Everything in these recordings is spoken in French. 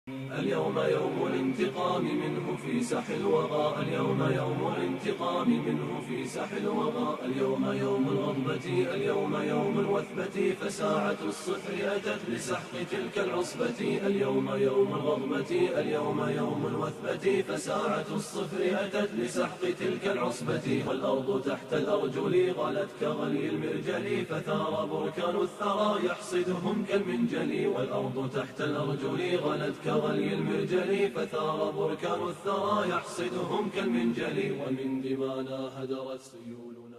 اليوم يوم الانتقام منه في ساح الوغى، اليوم يوم الانتقام منه في ساح الوغى، اليوم يوم الغضبة، اليوم يوم الوثبة، فساعة الصفر أتت لسحق تلك العصبة، اليوم يوم الغضبة، اليوم يوم الوثبة، فساعة الصفر أتت لسحق تلك العصبة، والأرض تحت الأرجل غلت كغلي المرجل، فثار بركان الثرى يحصدهم كالمنجل، والأرض تحت الأرجل غلت كغلي المرجل، فثار بركان الثرى يحصدهم كالمنجل، ومن دمانا هدرت سيولنا.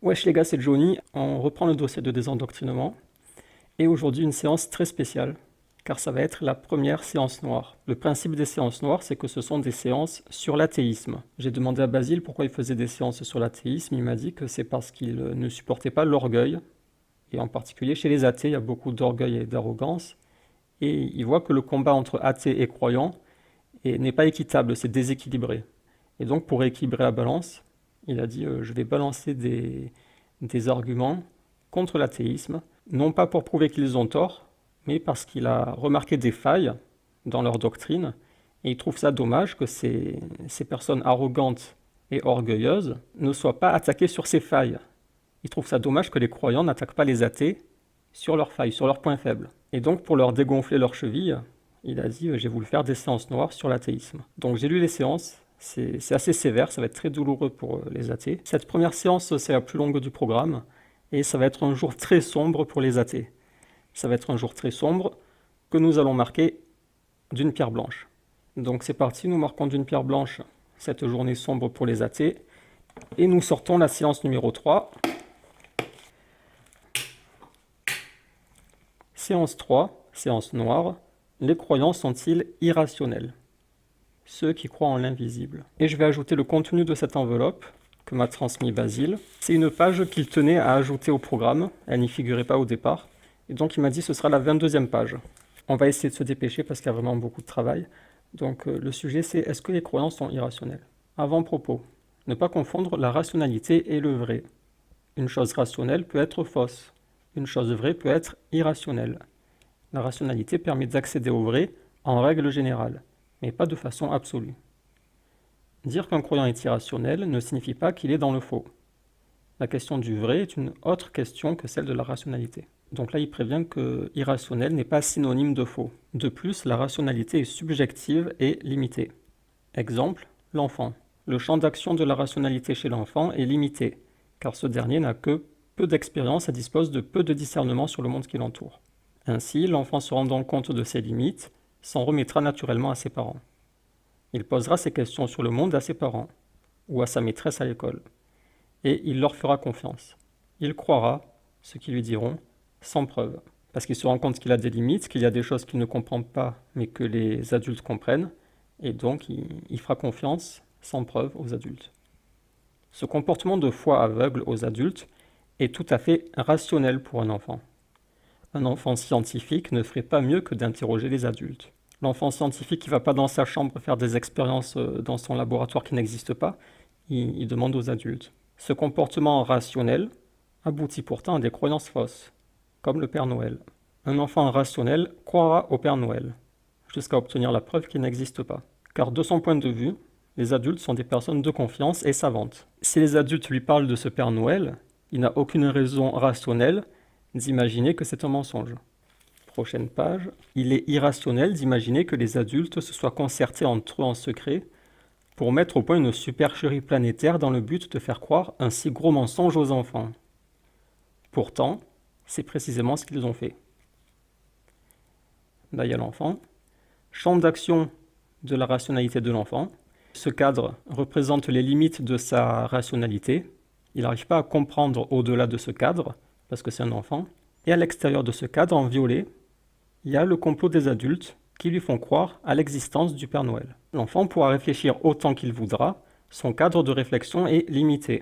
Wesh les gars, c'est Johnny. On reprend le dossier de désendoctrinement. Et aujourd'hui, une séance très spéciale, car ça va être la première séance noire. Le principe des séances noires, c'est que ce sont des séances sur l'athéisme. J'ai demandé à Basile pourquoi il faisait des séances sur l'athéisme. Il m'a dit que c'est parce qu'il ne supportait pas l'orgueil. Et en particulier chez les athées, il y a beaucoup d'orgueil et d'arrogance. Et il voit que le combat entre athées et croyants n'est pas équitable, c'est déséquilibré. Et donc pour équilibrer la balance, il a dit je vais balancer des arguments contre l'athéisme, non pas pour prouver qu'ils ont tort, mais parce qu'il a remarqué des failles dans leur doctrine, et il trouve ça dommage que ces personnes arrogantes et orgueilleuses ne soient pas attaquées sur ces failles. Il trouve ça dommage que les croyants n'attaquent pas les athées sur leurs failles, sur leurs points faibles. Et donc pour leur dégonfler leurs chevilles, il a dit j'ai voulu faire des séances noires sur l'athéisme. Donc j'ai lu les séances, c'est assez sévère, ça va être très douloureux pour les athées. Cette première séance, c'est la plus longue du programme, et ça va être un jour très sombre pour les athées. Ça va être un jour très sombre que nous allons marquer d'une pierre blanche. Donc c'est parti, nous marquons d'une pierre blanche cette journée sombre pour les athées, et nous sortons la séance numéro 3. Séance 3, séance noire. Les croyants sont-ils irrationnels? Ceux qui croient en l'invisible. Et je vais ajouter le contenu de cette enveloppe que m'a transmis Basile. C'est une page qu'il tenait à ajouter au programme, elle n'y figurait pas au départ, et donc il m'a dit que ce sera la 22e page. On va essayer de se dépêcher parce qu'il y a vraiment beaucoup de travail. Donc le sujet c'est est-ce que les croyants sont irrationnels? Avant-propos, ne pas confondre la rationalité et le vrai. Une chose rationnelle peut être fausse, une chose vraie peut être irrationnelle. La rationalité permet d'accéder au vrai en règle générale, mais pas de façon absolue. Dire qu'un croyant est irrationnel ne signifie pas qu'il est dans le faux. La question du vrai est une autre question que celle de la rationalité. Donc là, il prévient que irrationnel n'est pas synonyme de faux. De plus, la rationalité est subjective et limitée. Exemple, l'enfant. Le champ d'action de la rationalité chez l'enfant est limité, car ce dernier n'a que peu d'expérience et dispose de peu de discernement sur le monde qui l'entoure. Ainsi, l'enfant se rendant compte de ses limites, s'en remettra naturellement à ses parents. Il posera ses questions sur le monde à ses parents, ou à sa maîtresse à l'école, et il leur fera confiance. Il croira ce qu'ils lui diront, sans preuve, parce qu'il se rend compte qu'il a des limites, qu'il y a des choses qu'il ne comprend pas, mais que les adultes comprennent, et donc il fera confiance, sans preuve, aux adultes. Ce comportement de foi aveugle aux adultes est tout à fait rationnel pour un enfant. Un enfant scientifique ne ferait pas mieux que d'interroger les adultes. L'enfant scientifique qui ne va pas dans sa chambre faire des expériences dans son laboratoire qui n'existe pas, il demande aux adultes. Ce comportement rationnel aboutit pourtant à des croyances fausses, comme le Père Noël. Un enfant rationnel croira au Père Noël, jusqu'à obtenir la preuve qu'il n'existe pas. Car de son point de vue, les adultes sont des personnes de confiance et savantes. Si les adultes lui parlent de ce Père Noël, il n'a aucune raison rationnelle d'imaginer que c'est un mensonge. Prochaine page. Il est irrationnel d'imaginer que les adultes se soient concertés entre eux en secret pour mettre au point une supercherie planétaire dans le but de faire croire un si gros mensonge aux enfants. Pourtant, c'est précisément ce qu'ils ont fait. Là, il y a l'enfant. Champ d'action de la rationalité de l'enfant. Ce cadre représente les limites de sa rationalité. Il n'arrive pas à comprendre au-delà de ce cadre, parce que c'est un enfant. Et à l'extérieur de ce cadre, en violet, il y a le complot des adultes qui lui font croire à l'existence du Père Noël. L'enfant pourra réfléchir autant qu'il voudra, son cadre de réflexion est limité.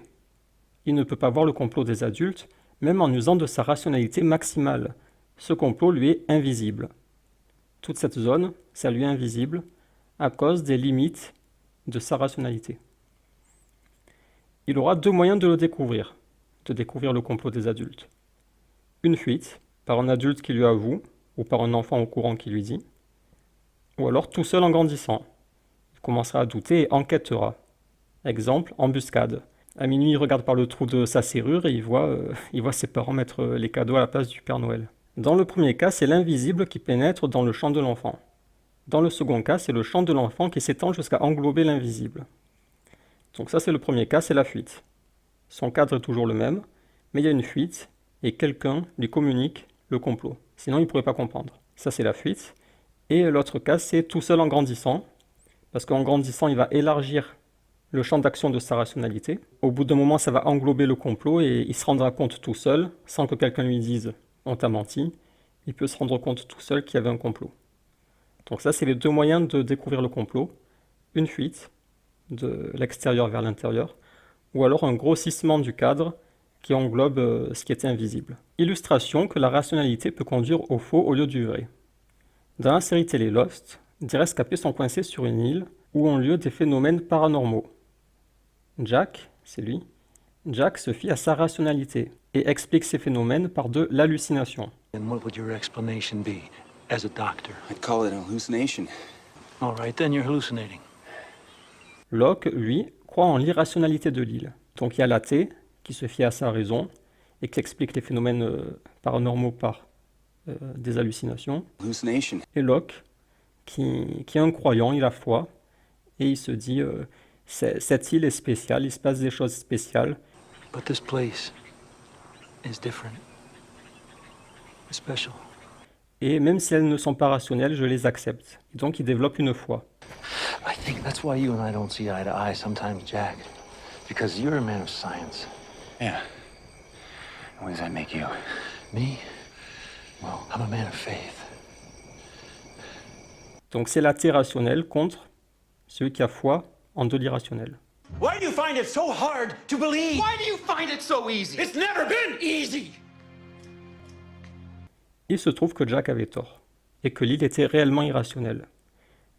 Il ne peut pas voir le complot des adultes, même en usant de sa rationalité maximale. Ce complot lui est invisible. Toute cette zone, ça lui est invisible, à cause des limites de sa rationalité. Il aura deux moyens de le découvrir, de découvrir le complot des adultes. Une fuite, par un adulte qui lui avoue, ou par un enfant au courant qui lui dit, ou alors tout seul en grandissant. Il commencera à douter et enquêtera. Exemple, embuscade. À minuit, il regarde par le trou de sa serrure et il voit ses parents mettre les cadeaux à la place du Père Noël. Dans le premier cas, c'est l'invisible qui pénètre dans le champ de l'enfant. Dans le second cas, c'est le champ de l'enfant qui s'étend jusqu'à englober l'invisible. Donc ça, c'est le premier cas, c'est la fuite. Son cadre est toujours le même, mais il y a une fuite et quelqu'un lui communique le complot. Sinon, il ne pourrait pas comprendre. Ça, c'est la fuite. Et l'autre cas, c'est tout seul en grandissant, parce qu'en grandissant, il va élargir le champ d'action de sa rationalité. Au bout d'un moment, ça va englober le complot et il se rendra compte tout seul, sans que quelqu'un lui dise « on t'a menti », il peut se rendre compte tout seul qu'il y avait un complot. Donc ça, c'est les deux moyens de découvrir le complot. Une fuite, de l'extérieur vers l'intérieur, ou alors un grossissement du cadre qui englobe ce qui était invisible. Illustration que la rationalité peut conduire au faux au lieu du vrai. Dans la série télé Lost, des rescapés sont coincés sur une île où ont lieu des phénomènes paranormaux. Jack, c'est lui, Jack se fie à sa rationalité et explique ces phénomènes par de l'hallucination. And what would your explanation be as a doctor? I'd call it an hallucination. All right, then you're hallucinating. Locke, lui, croit en l'irrationalité de l'île. Donc il y a l'athée qui se fie à sa raison et qui explique les phénomènes paranormaux par des hallucinations. Hallucination. Et Locke, qui est un croyant, il a foi, et il se dit cette île est spéciale, il se passe des choses spéciales. But this place is different. It's special. Et même si elles ne sont pas rationnelles, je les accepte. Et donc il développe une foi. I think that's why you and I don't see eye to eye sometimes, Jack. Because you're a man of science. Yeah. What does that make you? Me? Well, I'm a man of faith. Donc c'est l'athée rationnel contre celui qui a foi en de l'irrationnel. Why do you find it so hard to believe? Why do you find it so easy? It's never been easy! Il se trouve que Jack avait tort, et que l'île était réellement irrationnelle.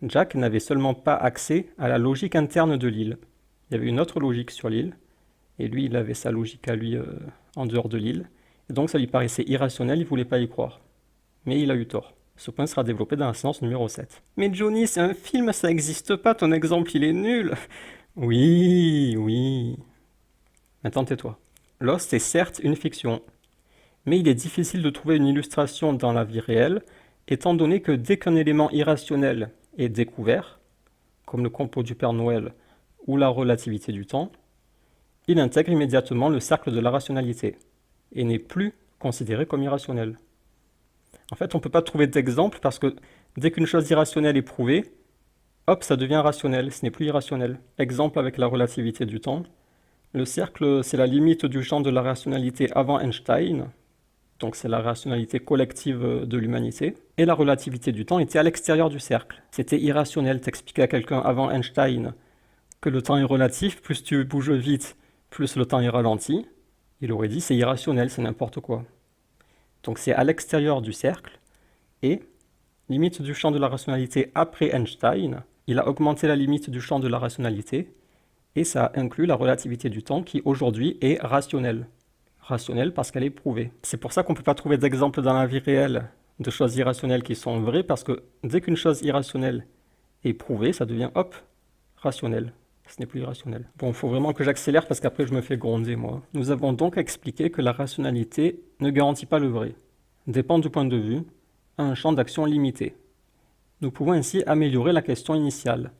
Jack n'avait seulement pas accès à la logique interne de l'île. Il y avait une autre logique sur l'île, et lui, il avait sa logique à lui en dehors de l'île, et donc ça lui paraissait irrationnel, il ne voulait pas y croire. Mais il a eu tort. Ce point sera développé dans la séance numéro 7. Mais Johnny, c'est un film, ça n'existe pas, ton exemple il est nul. Oui. Maintenant tais-toi. Lost est certes une fiction, mais il est difficile de trouver une illustration dans la vie réelle, étant donné que dès qu'un élément irrationnel est découvert, comme le complot du Père Noël ou la relativité du temps, il intègre immédiatement le cercle de la rationalité et n'est plus considéré comme irrationnel. En fait, on ne peut pas trouver d'exemple parce que dès qu'une chose irrationnelle est prouvée, hop, ça devient rationnel, ce n'est plus irrationnel. Exemple avec la relativité du temps. Le cercle, c'est la limite du champ de la rationalité avant Einstein, donc c'est la rationalité collective de l'humanité. Et la relativité du temps était à l'extérieur du cercle. C'était irrationnel d'expliquer à quelqu'un avant Einstein que le temps est relatif, plus tu bouges vite, plus le temps est ralenti. Il aurait dit c'est irrationnel, c'est n'importe quoi. Donc c'est à l'extérieur du cercle, et limite du champ de la rationalité après Einstein, il a augmenté la limite du champ de la rationalité, et ça inclut la relativité du temps qui aujourd'hui est rationnelle. Rationnelle parce qu'elle est prouvée. C'est pour ça qu'on ne peut pas trouver d'exemple dans la vie réelle de choses irrationnelles qui sont vraies, parce que dès qu'une chose irrationnelle est prouvée, ça devient hop, rationnel. Ce n'est plus irrationnel. Bon, il faut vraiment que j'accélère parce qu'après je me fais gronder, moi. Nous avons donc expliqué que la rationalité ne garantit pas le vrai, dépend du point de vue, à un champ d'action limité. Nous pouvons ainsi améliorer la question initiale.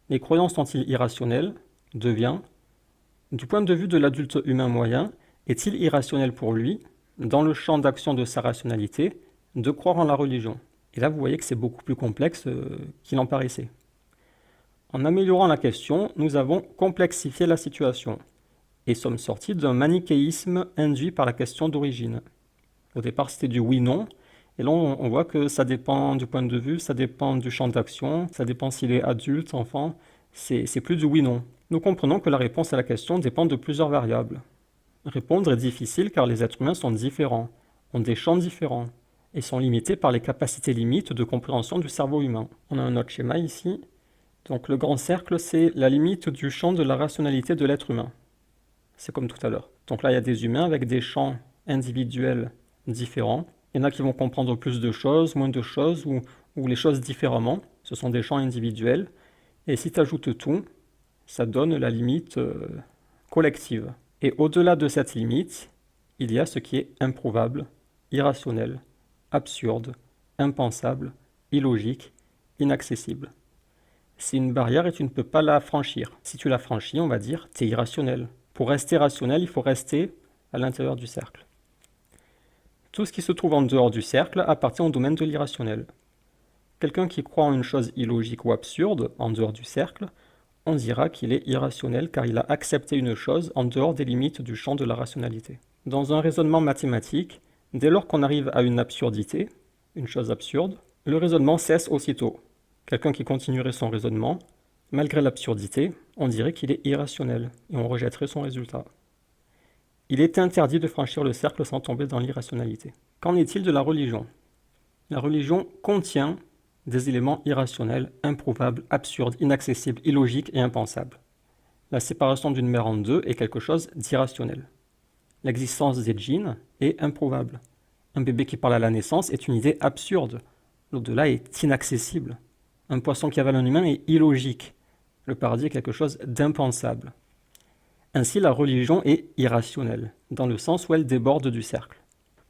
Les croyances sont-ils irrationnelles? Devient, du point de vue de l'adulte humain moyen, est-il irrationnel pour lui, dans le champ d'action de sa rationalité, de croire en la religion? Et là, vous voyez que c'est beaucoup plus complexe qu'il en paraissait. En améliorant la question, nous avons complexifié la situation et sommes sortis d'un manichéisme induit par la question d'origine. Au départ, c'était du oui-non, et là, on voit que ça dépend du point de vue, ça dépend du champ d'action, ça dépend s'il est adulte, enfant, c'est plus du oui-non. Nous comprenons que la réponse à la question dépend de plusieurs variables. Répondre est difficile car les êtres humains sont différents, ont des champs différents, et sont limités par les capacités limites de compréhension du cerveau humain. On a un autre schéma ici. Donc le grand cercle, c'est la limite du champ de la rationalité de l'être humain. C'est comme tout à l'heure. Donc là, il y a des humains avec des champs individuels différents. Il y en a qui vont comprendre plus de choses, moins de choses, ou les choses différemment. Ce sont des champs individuels. Et si tu ajoutes tout, ça donne la limite collective. Et au-delà de cette limite, il y a ce qui est improuvable, irrationnel, absurde, impensable, illogique, inaccessible. C'est une barrière et tu ne peux pas la franchir. Si tu la franchis, on va dire, tu es irrationnel. Pour rester rationnel, il faut rester à l'intérieur du cercle. Tout ce qui se trouve en dehors du cercle appartient au domaine de l'irrationnel. Quelqu'un qui croit en une chose illogique ou absurde en dehors du cercle, on dira qu'il est irrationnel car il a accepté une chose en dehors des limites du champ de la rationalité. Dans un raisonnement mathématique, dès lors qu'on arrive à une absurdité, une chose absurde, le raisonnement cesse aussitôt. Quelqu'un qui continuerait son raisonnement, malgré l'absurdité, on dirait qu'il est irrationnel et on rejetterait son résultat. Il est interdit de franchir le cercle sans tomber dans l'irrationalité. Qu'en est-il de la religion? La religion contient des éléments irrationnels, improuvables, absurdes, inaccessibles, illogiques et impensables. La séparation d'une mère en deux est quelque chose d'irrationnel. L'existence des djinns est improuvable. Un bébé qui parle à la naissance est une idée absurde. L'au-delà est inaccessible. Un poisson qui avale un humain est illogique. Le paradis est quelque chose d'impensable. Ainsi, la religion est irrationnelle, dans le sens où elle déborde du cercle.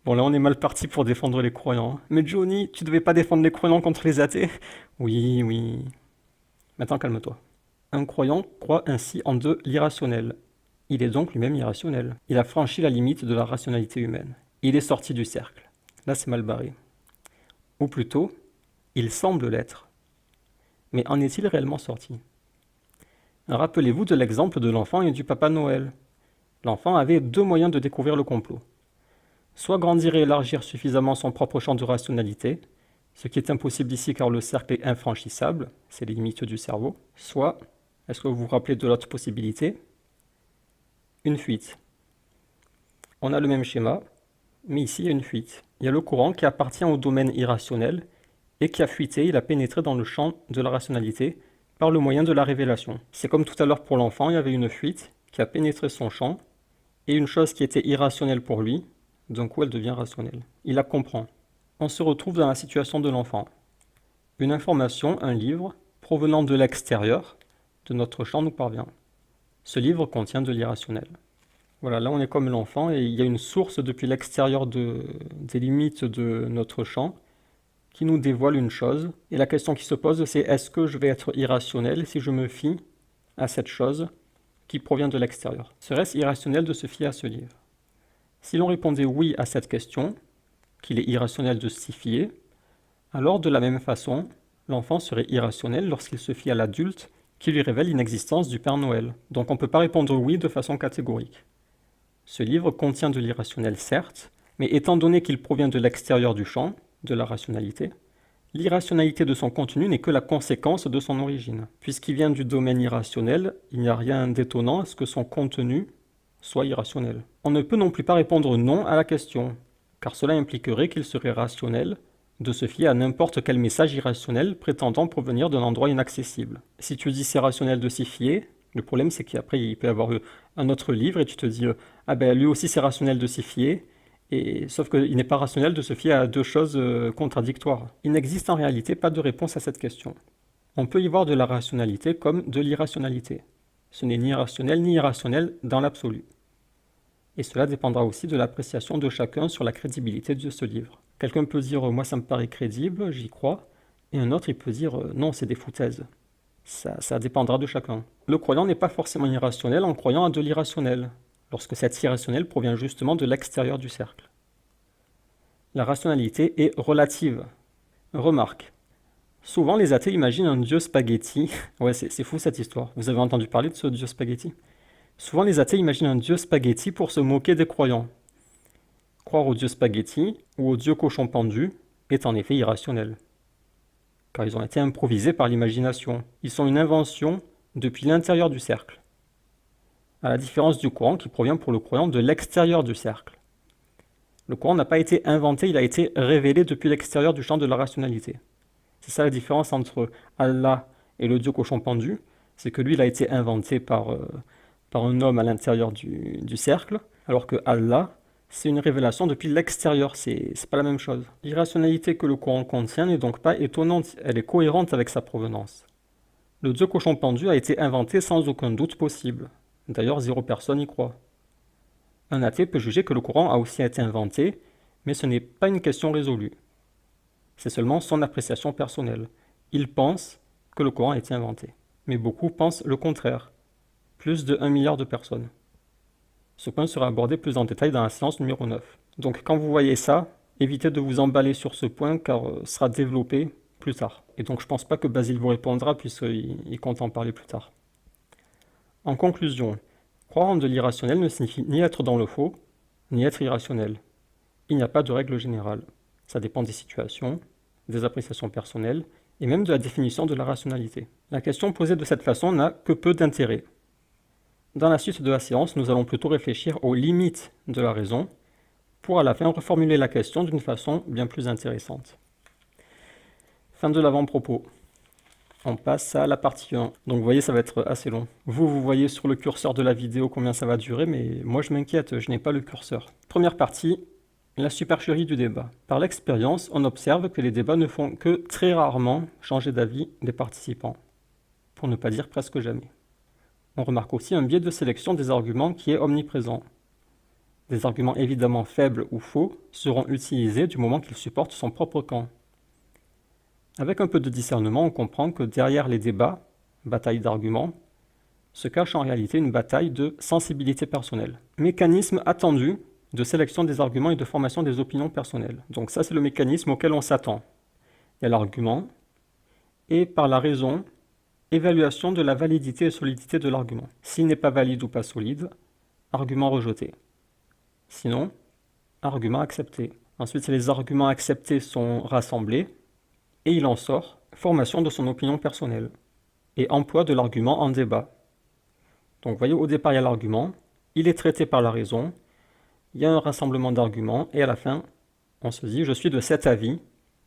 Bon, là, on est mal parti pour défendre les croyants. Mais Johnny, tu devais pas défendre les croyants contre les athées? Oui, oui. Maintenant, calme-toi. Un croyant croit ainsi en de l'irrationnel. Il est donc lui-même irrationnel. Il a franchi la limite de la rationalité humaine. Il est sorti du cercle. Là, c'est mal barré. Ou plutôt, il semble l'être. Mais en est-il réellement sorti? Rappelez-vous de l'exemple de l'enfant et du Papa Noël. L'enfant avait deux moyens de découvrir le complot. Soit grandir et élargir suffisamment son propre champ de rationalité, ce qui est impossible ici car le cercle est infranchissable, c'est les limites du cerveau. Soit, est-ce que vous vous rappelez de l'autre possibilité? Une fuite. On a le même schéma, mais ici il y a une fuite. Il y a le courant qui appartient au domaine irrationnel et qui a fuité, il a pénétré dans le champ de la rationalité par le moyen de la révélation. C'est comme tout à l'heure pour l'enfant, il y avait une fuite qui a pénétré son champ et une chose qui était irrationnelle pour lui, d'un coup elle devient rationnelle. Il la comprend. On se retrouve dans la situation de l'enfant. Une information, un livre, provenant de l'extérieur, de notre champ nous parvient. Ce livre contient de l'irrationnel. Voilà, là on est comme l'enfant et il y a une source depuis l'extérieur des limites de notre champ qui nous dévoile une chose. Et la question qui se pose, c'est est-ce que je vais être irrationnel si je me fie à cette chose qui provient de l'extérieur? Serait-ce irrationnel de se fier à ce livre? Si l'on répondait oui à cette question, qu'il est irrationnel de s'y fier, alors de la même façon, l'enfant serait irrationnel lorsqu'il se fie à l'adulte qui lui révèle l'inexistence du Père Noël. Donc on ne peut pas répondre oui de façon catégorique. Ce livre contient de l'irrationnel, certes, mais étant donné qu'il provient de l'extérieur du champ, de la rationalité, l'irrationalité de son contenu n'est que la conséquence de son origine. Puisqu'il vient du domaine irrationnel, il n'y a rien d'étonnant à ce que son contenu soit irrationnel. On ne peut non plus pas répondre non à la question, car cela impliquerait qu'il serait rationnel de se fier à n'importe quel message irrationnel prétendant provenir d'un endroit inaccessible. Si tu dis c'est rationnel de s'y fier, le problème c'est qu'après il peut y avoir un autre livre et tu te dis ah ben lui aussi c'est rationnel de s'y fier, et sauf qu'il n'est pas rationnel de se fier à deux choses contradictoires. Il n'existe en réalité pas de réponse à cette question. On peut y voir de la rationalité comme de l'irrationalité. Ce n'est ni rationnel ni irrationnel dans l'absolu. Et cela dépendra aussi de l'appréciation de chacun sur la crédibilité de ce livre. Quelqu'un peut dire « moi ça me paraît crédible, j'y crois », et un autre il peut dire « non, c'est des foutaises ». Ça dépendra de chacun. Le croyant n'est pas forcément irrationnel en croyant à de l'irrationnel, lorsque cet irrationnel provient justement de l'extérieur du cercle. La rationalité est relative. Remarque. Souvent les athées imaginent un dieu spaghetti. Ouais, c'est fou cette histoire. Vous avez entendu parler de ce dieu spaghetti? Souvent les athées imaginent un dieu spaghetti pour se moquer des croyants. Croire au dieu spaghetti ou au dieu cochon pendu est en effet irrationnel, car ils ont été improvisés par l'imagination. Ils sont une invention depuis l'intérieur du cercle, à la différence du Coran qui provient pour le croyant de l'extérieur du cercle. Le Coran n'a pas été inventé, il a été révélé depuis l'extérieur du champ de la rationalité. C'est ça la différence entre Allah et le dieu cochon pendu, c'est que lui il a été inventé par un homme à l'intérieur du cercle, alors que Allah, c'est une révélation depuis l'extérieur, c'est pas la même chose. L'irrationalité que le courant contient n'est donc pas étonnante, elle est cohérente avec sa provenance. Le dieu cochon pendu a été inventé sans aucun doute possible. D'ailleurs, 0 personne y croit. Un athée peut juger que le courant a aussi été inventé, mais ce n'est pas une question résolue. C'est seulement son appréciation personnelle. Il pense que le courant a été inventé. Mais beaucoup pensent le contraire. Plus de 1 milliard de personnes. Ce point sera abordé plus en détail dans la séance numéro 9. Donc quand vous voyez ça, évitez de vous emballer sur ce point car ce sera développé plus tard. Et donc je ne pense pas que Basile vous répondra puisqu'il compte en parler plus tard. En conclusion, croire en de l'irrationnel ne signifie ni être dans le faux, ni être irrationnel. Il n'y a pas de règle générale. Ça dépend des situations, des appréciations personnelles et même de la définition de la rationalité. La question posée de cette façon n'a que peu d'intérêt. Dans la suite de la séance, nous allons plutôt réfléchir aux limites de la raison pour à la fin reformuler la question d'une façon bien plus intéressante. Fin de l'avant-propos. On passe à la partie 1. Donc vous voyez, ça va être assez long. Vous voyez sur le curseur de la vidéo combien ça va durer, mais moi je m'inquiète, je n'ai pas le curseur. Première partie, la supercherie du débat. Par l'expérience, on observe que les débats ne font que très rarement changer d'avis des participants, pour ne pas dire presque jamais. On remarque aussi un biais de sélection des arguments qui est omniprésent. Des arguments évidemment faibles ou faux seront utilisés du moment qu'ils supportent son propre camp. Avec un peu de discernement, on comprend que derrière les débats, bataille d'arguments, se cache en réalité une bataille de sensibilité personnelle. Mécanisme attendu de sélection des arguments et de formation des opinions personnelles. Donc ça, c'est le mécanisme auquel on s'attend. Il y a l'argument, et par la raison, évaluation de la validité et solidité de l'argument. S'il n'est pas valide ou pas solide, argument rejeté. Sinon, argument accepté. Ensuite, les arguments acceptés sont rassemblés, et il en sort formation de son opinion personnelle, et emploi de l'argument en débat. Donc vous voyez, au départ, il y a l'argument, il est traité par la raison, il y a un rassemblement d'arguments, et à la fin, on se dit « je suis de cet avis »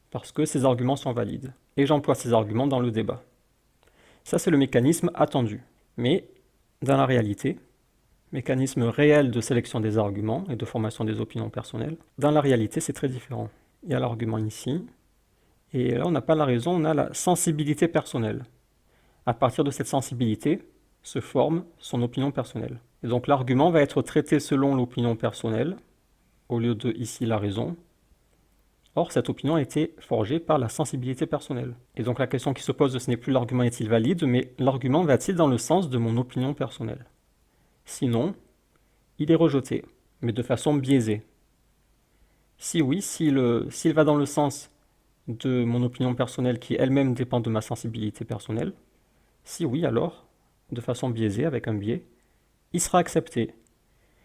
parce que ces arguments sont valides. Et j'emploie ces arguments dans le débat. Ça, c'est le mécanisme attendu. Mais, dans la réalité, mécanisme réel de sélection des arguments et de formation des opinions personnelles, dans la réalité, c'est très différent. Il y a l'argument ici, et là, on n'a pas la raison, on a la sensibilité personnelle. À partir de cette sensibilité, se forme son opinion personnelle. Et donc, l'argument va être traité selon l'opinion personnelle, au lieu de, ici, la raison. Or, cette opinion a été forgée par la sensibilité personnelle. Et donc la question qui se pose, ce n'est plus l'argument est-il valide, mais l'argument va-t-il dans le sens de mon opinion personnelle? Sinon, il est rejeté, mais de façon biaisée. Si oui, s'il va dans le sens de mon opinion personnelle qui elle-même dépend de ma sensibilité personnelle, si oui, alors, de façon biaisée, avec un biais, il sera accepté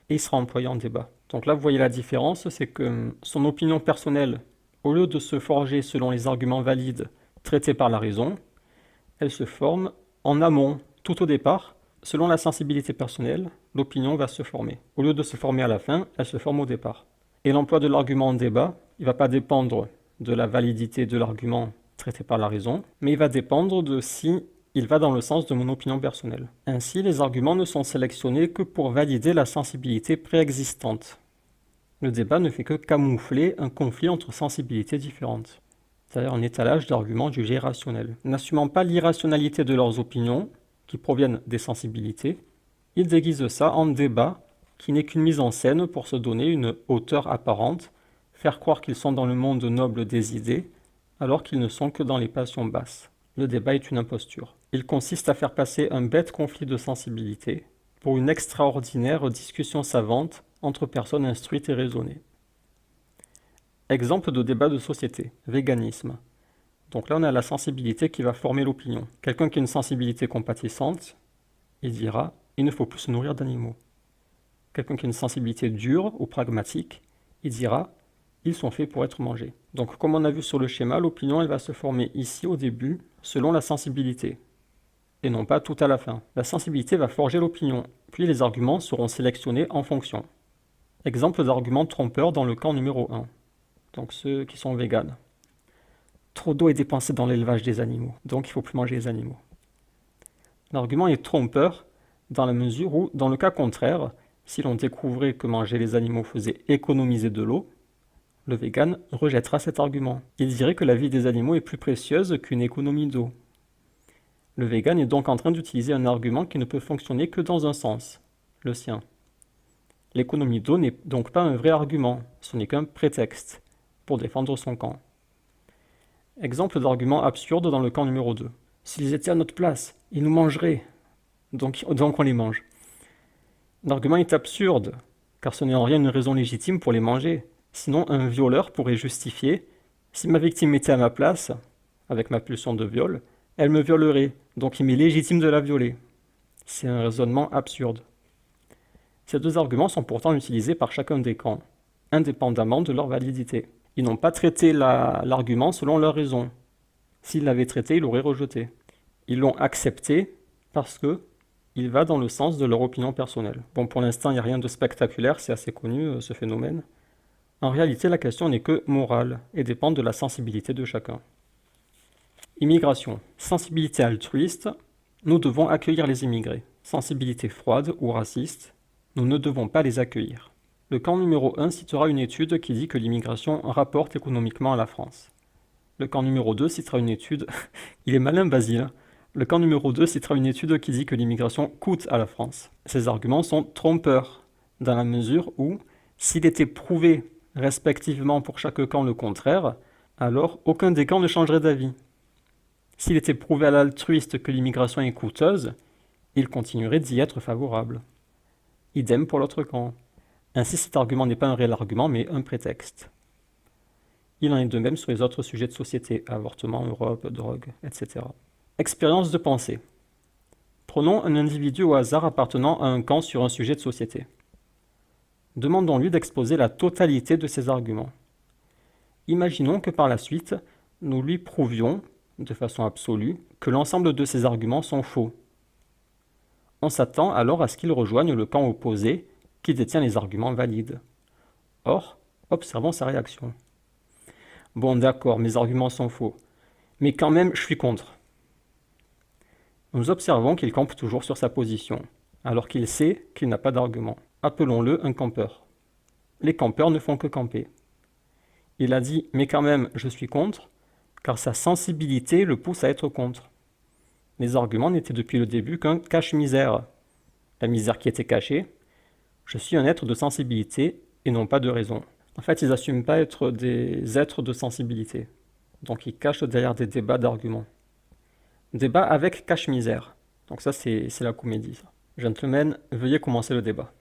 et il sera employé en débat. Donc là, vous voyez la différence, c'est que son opinion personnelle, au lieu de se forger selon les arguments valides traités par la raison, elle se forme en amont, tout au départ. Selon la sensibilité personnelle, l'opinion va se former. Au lieu de se former à la fin, elle se forme au départ. Et l'emploi de l'argument en débat, il ne va pas dépendre de la validité de l'argument traité par la raison, mais il va dépendre de si il va dans le sens de mon opinion personnelle. Ainsi, les arguments ne sont sélectionnés que pour valider la sensibilité préexistante. Le débat ne fait que camoufler un conflit entre sensibilités différentes, c'est-à-dire un étalage d'arguments jugés rationnels. N'assumant pas l'irrationalité de leurs opinions, qui proviennent des sensibilités, ils déguisent ça en débat, qui n'est qu'une mise en scène pour se donner une hauteur apparente, faire croire qu'ils sont dans le monde noble des idées, alors qu'ils ne sont que dans les passions basses. Le débat est une imposture. Il consiste à faire passer un bête conflit de sensibilités pour une extraordinaire discussion savante entre personnes instruites et raisonnées. Exemple de débat de société, véganisme. Donc là, on a la sensibilité qui va former l'opinion. Quelqu'un qui a une sensibilité compatissante, il dira « il ne faut plus se nourrir d'animaux ». Quelqu'un qui a une sensibilité dure ou pragmatique, il dira « ils sont faits pour être mangés ». Donc comme on a vu sur le schéma, l'opinion elle va se former ici au début, selon la sensibilité, et non pas tout à la fin. La sensibilité va forger l'opinion, puis les arguments seront sélectionnés en fonction. Exemple d'argument trompeur dans le camp numéro 1, donc ceux qui sont véganes. Trop d'eau est dépensée dans l'élevage des animaux, donc il ne faut plus manger les animaux. L'argument est trompeur dans la mesure où, dans le cas contraire, Si l'on découvrait que manger les animaux faisait économiser de l'eau, le vegan rejettera cet argument. Il dirait que la vie des animaux est plus précieuse qu'une économie d'eau. Le vegan est donc en train d'utiliser un argument qui ne peut fonctionner que dans un sens, le sien. L'économie d'eau n'est donc pas un vrai argument, ce n'est qu'un prétexte pour défendre son camp. Exemple d'argument absurde dans le camp numéro 2. S'ils étaient à notre place, ils nous mangeraient. Donc on les mange. L'argument est absurde, car ce n'est en rien une raison légitime pour les manger. Sinon, un violeur pourrait justifier « Si ma victime était à ma place, avec ma pulsion de viol, elle me violerait, donc il m'est légitime de la violer. » C'est un raisonnement absurde. Ces deux arguments sont pourtant utilisés par chacun des camps, indépendamment de leur validité. Ils n'ont pas traité l'argument selon leur raison. S'ils l'avaient traité, ils l'auraient rejeté. Ils l'ont accepté parce que il va dans le sens de leur opinion personnelle. Bon, pour l'instant, il n'y a rien de spectaculaire, c'est assez connu ce phénomène. En réalité, la question n'est que morale et dépend de la sensibilité de chacun. Immigration. Sensibilité altruiste, nous devons accueillir les immigrés. Sensibilité froide ou raciste, nous ne devons pas les accueillir. Le camp numéro 1 citera une étude qui dit que l'immigration rapporte économiquement à la France. Le camp numéro 2 citera une étude... Il est malin, Basile. Le camp numéro 2 citera une étude qui dit que l'immigration coûte à la France. Ces arguments sont trompeurs, dans la mesure où, s'il était prouvé respectivement pour chaque camp le contraire, alors aucun des camps ne changerait d'avis. S'il était prouvé à l'altruiste que l'immigration est coûteuse, il continuerait d'y être favorable. Idem pour l'autre camp. Ainsi, cet argument n'est pas un réel argument, mais un prétexte. Il en est de même sur les autres sujets de société, avortement, Europe, drogue, etc. Expérience de pensée. Prenons un individu au hasard appartenant à un camp sur un sujet de société. Demandons-lui d'exposer la totalité de ses arguments. Imaginons que par la suite, nous lui prouvions, de façon absolue, que l'ensemble de ses arguments sont faux. On s'attend alors à ce qu'il rejoigne le camp opposé qui détient les arguments valides. Or, observons sa réaction. Bon, d'accord, mes arguments sont faux, mais quand même, je suis contre. Nous observons qu'il campe toujours sur sa position, alors qu'il sait qu'il n'a pas d'argument. Appelons-le un campeur. Les campeurs ne font que camper. Il a dit « mais quand même, je suis contre », car sa sensibilité le pousse à être contre. Les arguments n'étaient depuis le début qu'un cache-misère. La misère qui était cachée, je suis un être de sensibilité et non pas de raison. En fait, ils n'assument pas être des êtres de sensibilité. Donc ils cachent derrière des débats d'arguments. Débat avec cache-misère. Donc ça, c'est la comédie. Ça. Gentlemen, veuillez commencer le débat.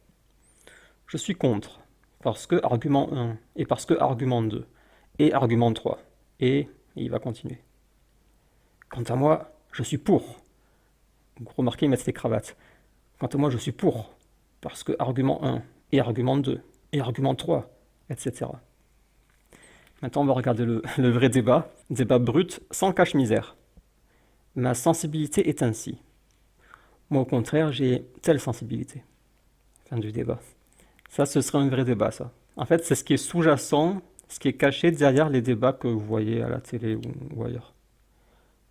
Je suis contre, parce que argument 1, et parce que argument 2, et argument 3, et il va continuer. Quant à moi, je suis pour. Vous remarquez, ils mettent des cravates. Quant à moi, je suis pour, parce que argument 1, et argument 2, et argument 3, etc. Maintenant, on va regarder le vrai débat. Débat brut, sans cache-misère. Ma sensibilité est ainsi. Moi, au contraire, j'ai telle sensibilité. Fin du débat. Ça, ce serait un vrai débat, ça. En fait, c'est ce qui est sous-jacent, ce qui est caché derrière les débats que vous voyez à la télé ou ailleurs.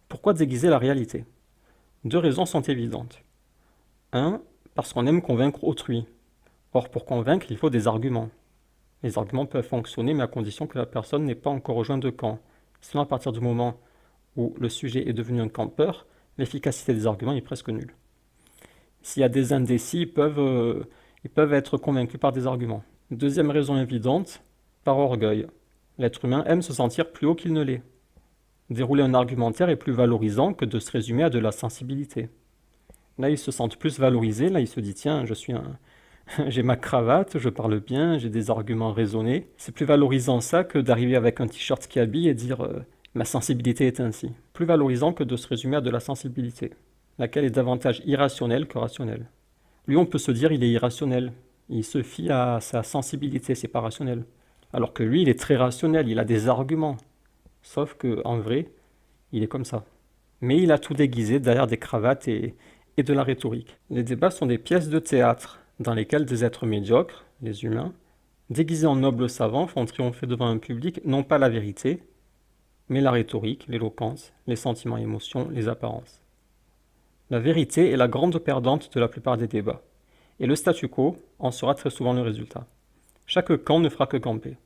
Pourquoi déguiser la réalité? Deux raisons sont évidentes. 1, parce qu'on aime convaincre autrui. Or, pour convaincre, il faut des arguments. Les arguments peuvent fonctionner, mais à condition que la personne n'ait pas encore rejoint de camp. Sinon, à partir du moment où le sujet est devenu un campeur, l'efficacité des arguments est presque nulle. S'il y a des indécis, ils peuvent être convaincus par des arguments. Deuxième raison évidente, par orgueil. L'être humain aime se sentir plus haut qu'il ne l'est. Dérouler un argumentaire est plus valorisant que de se résumer à de la sensibilité. Là, ils se sentent plus valorisés, là, ils se disent, tiens, j'ai ma cravate, je parle bien, j'ai des arguments raisonnés. C'est plus valorisant ça que d'arriver avec un t-shirt qui habille et dire ma sensibilité est ainsi. Plus valorisant que de se résumer à de la sensibilité, laquelle est davantage irrationnelle que rationnelle. Lui, on peut se dire il est irrationnel. Il se fie à sa sensibilité, c'est pas rationnel. Alors que lui, il est très rationnel, il a des arguments. Sauf qu'en vrai, il est comme ça. Mais il a tout déguisé derrière des cravates et de la rhétorique. Les débats sont des pièces de théâtre dans lesquelles des êtres médiocres, les humains, déguisés en nobles savants, font triompher devant un public non pas la vérité, mais la rhétorique, l'éloquence, les sentiments et émotions, les apparences. La vérité est la grande perdante de la plupart des débats. Et le statu quo en sera très souvent le résultat. Chaque camp ne fera que camper.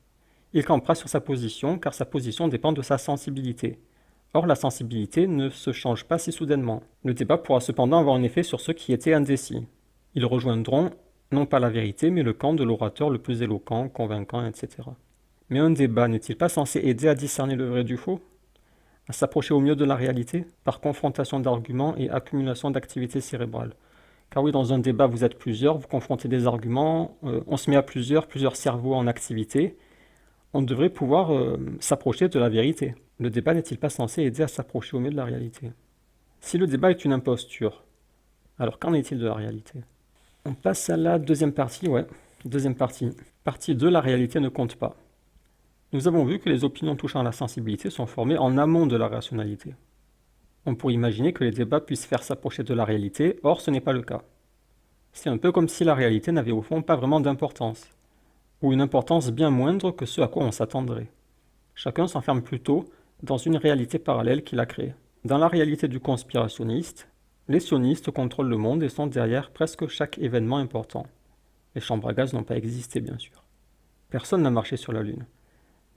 Il campera sur sa position, car sa position dépend de sa sensibilité. Or, la sensibilité ne se change pas si soudainement. Le débat pourra cependant avoir un effet sur ceux qui étaient indécis. Ils rejoindront non pas la vérité, mais le camp de l'orateur le plus éloquent, convaincant, etc. Mais un débat n'est-il pas censé aider à discerner le vrai du faux? À s'approcher au mieux de la réalité, par confrontation d'arguments et accumulation d'activités cérébrales? Car oui, dans un débat, vous êtes plusieurs, vous confrontez des arguments, on se met à plusieurs cerveaux en activité. On devrait pouvoir s'approcher de la vérité. Le débat n'est-il pas censé aider à s'approcher au mieux de la réalité? Si le débat est une imposture, alors qu'en est-il de la réalité? On passe à la deuxième partie, Deuxième partie. Partie 2, la réalité ne compte pas. Nous avons vu que les opinions touchant à la sensibilité sont formées en amont de la rationalité. On pourrait imaginer que les débats puissent faire s'approcher de la réalité, or ce n'est pas le cas. C'est un peu comme si la réalité n'avait au fond pas vraiment d'importance, ou une importance bien moindre que ce à quoi on s'attendrait. Chacun s'enferme plutôt dans une réalité parallèle qu'il a créée. Dans la réalité du conspirationniste, les sionistes contrôlent le monde et sont derrière presque chaque événement important. Les chambres à gaz n'ont pas existé, bien sûr. Personne n'a marché sur la Lune.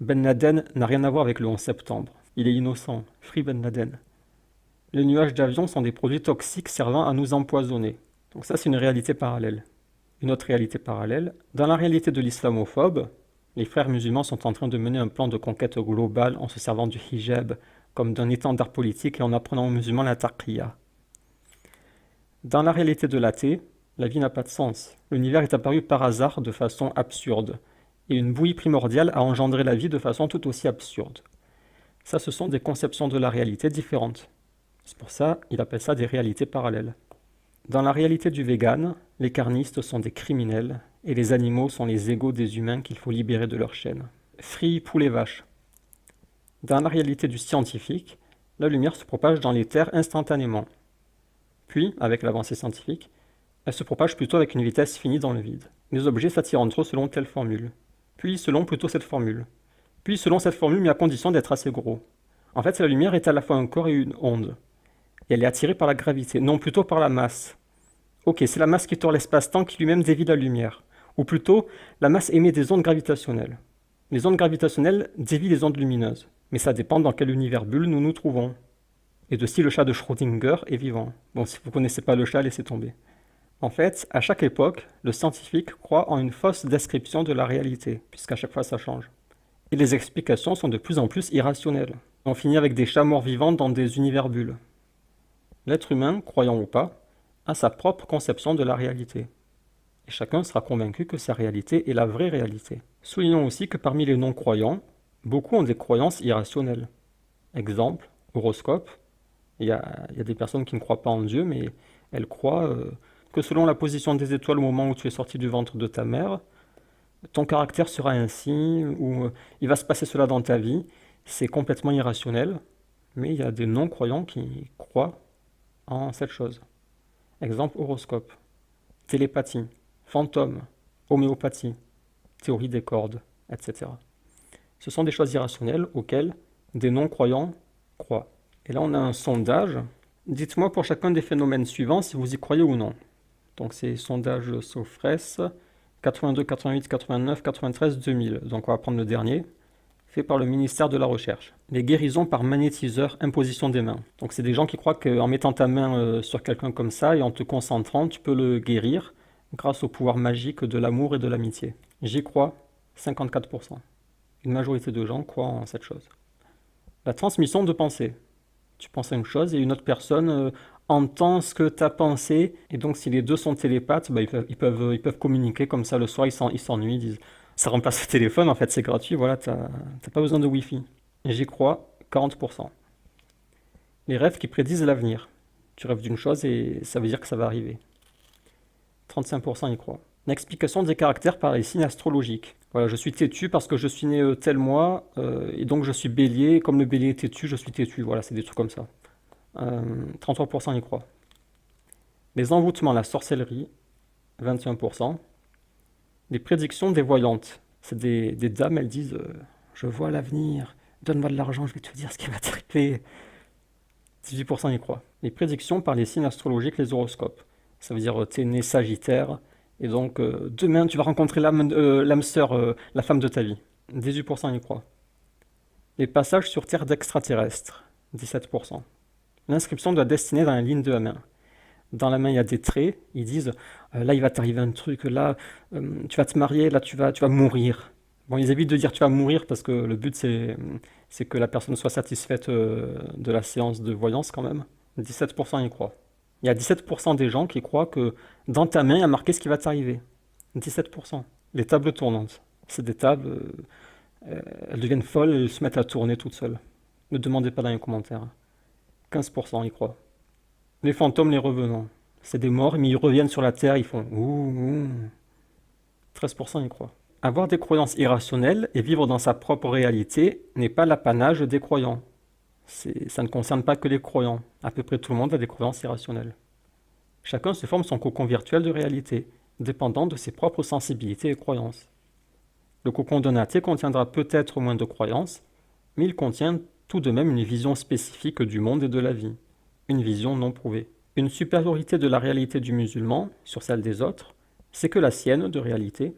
Ben Laden n'a rien à voir avec le 11 septembre. Il est innocent. Free Ben Laden. Les nuages d'avion sont des produits toxiques servant à nous empoisonner. Donc ça, c'est une réalité parallèle. Une autre réalité parallèle, dans la réalité de l'islamophobe, les frères musulmans sont en train de mener un plan de conquête globale en se servant du hijab comme d'un étendard politique et en apprenant aux musulmans la taqiyya. Dans la réalité de l'athée, la vie n'a pas de sens. L'univers est apparu par hasard de façon absurde, et une bouillie primordiale a engendré la vie de façon tout aussi absurde. Ça, ce sont des conceptions de la réalité différentes. C'est pour ça qu'il appelle ça des réalités parallèles. Dans la réalité du vegan, les carnistes sont des criminels, et les animaux sont les égaux des humains qu'il faut libérer de leur chaîne. Free poulet vache. Dans la réalité du scientifique, la lumière se propage dans l'éther instantanément. Puis, avec l'avancée scientifique, elle se propage plutôt avec une vitesse finie dans le vide. Les objets s'attirent entre eux selon telle formule. Puis selon plutôt cette formule. Puis selon cette formule, mais à condition d'être assez gros. En fait, la lumière est à la fois un corps et une onde. Et elle est attirée par la gravité, non plutôt par la masse. Ok, c'est la masse qui tord l'espace-temps qui lui-même dévie la lumière. Ou plutôt, la masse émet des ondes gravitationnelles. Les ondes gravitationnelles dévient les ondes lumineuses. Mais ça dépend dans quel univers bulle nous nous trouvons. Et de si le chat de Schrödinger est vivant. Bon, si vous ne connaissez pas le chat, laissez tomber. En fait, à chaque époque, le scientifique croit en une fausse description de la réalité, puisqu'à chaque fois ça change. Et les explications sont de plus en plus irrationnelles. On finit avec des chats morts-vivants dans des univers bulles. L'être humain, croyant ou pas, a sa propre conception de la réalité. Et chacun sera convaincu que sa réalité est la vraie réalité. Soulignons aussi que parmi les non-croyants, beaucoup ont des croyances irrationnelles. Exemple, horoscope. Il y a des personnes qui ne croient pas en Dieu, mais elles croient que selon la position des étoiles au moment où tu es sorti du ventre de ta mère, ton caractère sera ainsi, ou il va se passer cela dans ta vie. C'est complètement irrationnel, mais il y a des non-croyants qui croient en cette chose. Exemple, horoscope, télépathie, fantôme, homéopathie, théorie des cordes, etc. Ce sont des choses irrationnelles auxquelles des non-croyants croient. Et là, on a un sondage. Dites-moi pour chacun des phénomènes suivants si vous y croyez ou non. Donc, c'est sondage Sofres, 82, 88, 89, 93, 2000. Donc, on va prendre le dernier, fait par le ministère de la Recherche. Les guérisons par magnétiseur, imposition des mains. Donc, c'est des gens qui croient qu'en mettant ta main sur quelqu'un comme ça et en te concentrant, tu peux le guérir grâce au pouvoir magique de l'amour et de l'amitié. J'y crois, 54%. Une majorité de gens croient en cette chose. La transmission de pensée. Tu penses à une chose et une autre personne entend ce que tu as pensé. Et donc, si les deux sont télépathes, ils peuvent communiquer comme ça le soir, ils s'ennuient, ils disent ça remplace le téléphone, en fait, c'est gratuit, voilà, t'as pas besoin de Wi-Fi. Et j'y crois, 40%. Les rêves qui prédisent l'avenir. Tu rêves d'une chose et ça veut dire que ça va arriver. 35% y croient. L'explication des caractères par les signes astrologiques. Voilà, je suis têtu parce que je suis né tel mois, et donc je suis bélier. Comme le bélier est têtu, je suis têtu. Voilà, c'est des trucs comme ça. 33% y croient. Les envoûtements, la sorcellerie, 21%. Les prédictions des voyantes. C'est des dames, elles disent je vois l'avenir, donne-moi de l'argent, je vais te dire ce qui va t'arriver. 18% y croient. Les prédictions par les signes astrologiques, les horoscopes. Ça veut dire t'es né Sagittaire, Et donc, demain, tu vas rencontrer l'âme sœur, la femme de ta vie. 18% y croient. Les passages sur Terre d'extraterrestres. 17%. L'inscription de la destinée dans la ligne de la main. Dans la main, il y a des traits. Ils disent, là, il va t'arriver un truc, là, tu vas te marier, là, tu vas mourir. Bon, ils évitent de dire tu vas mourir parce que le but, c'est que la personne soit satisfaite de la séance de voyance quand même. 17% y croient. Il y a 17% des gens qui croient que dans ta main, il y a marqué ce qui va t'arriver. 17%. Les tables tournantes. C'est des tables, elles deviennent folles et elles se mettent à tourner toutes seules. Ne demandez pas dans les commentaires. 15% y croient. Les fantômes, les revenants. C'est des morts, mais ils reviennent sur la terre, ils font ouh. 13% y croient. Avoir des croyances irrationnelles et vivre dans sa propre réalité n'est pas l'apanage des croyants. Ça ne concerne pas que les croyants. À peu près tout le monde a des croyances irrationnelles. Chacun se forme son cocon virtuel de réalité, dépendant de ses propres sensibilités et croyances. Le cocon d'un athée contiendra peut-être moins de croyances, mais il contient tout de même une vision spécifique du monde et de la vie, une vision non prouvée. Une supériorité de la réalité du musulman sur celle des autres, c'est que la sienne de réalité,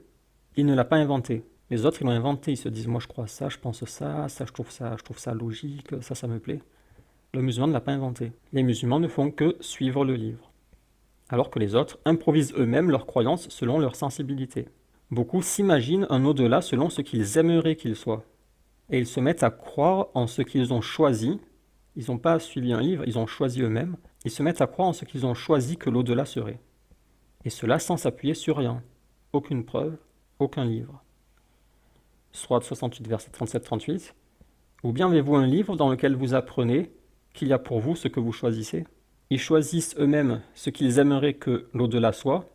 il ne l'a pas inventée. Les autres, ils l'ont inventée, ils se disent « moi je crois ça, je pense ça, je trouve ça logique, ça me plaît ». Le musulman ne l'a pas inventé. Les musulmans ne font que suivre le livre. Alors que les autres improvisent eux-mêmes leurs croyances selon leur sensibilité. Beaucoup s'imaginent un au-delà selon ce qu'ils aimeraient qu'il soit. Et ils se mettent à croire en ce qu'ils ont choisi. Ils n'ont pas suivi un livre, ils ont choisi eux-mêmes. Ils se mettent à croire en ce qu'ils ont choisi que l'au-delà serait. Et cela sans s'appuyer sur rien. Aucune preuve, aucun livre. Sourate 68, verset 37-38. Ou bien avez-vous un livre dans lequel vous apprenez qu'il y a pour vous ce que vous choisissez? Ils choisissent eux-mêmes ce qu'ils aimeraient que l'au-delà soit,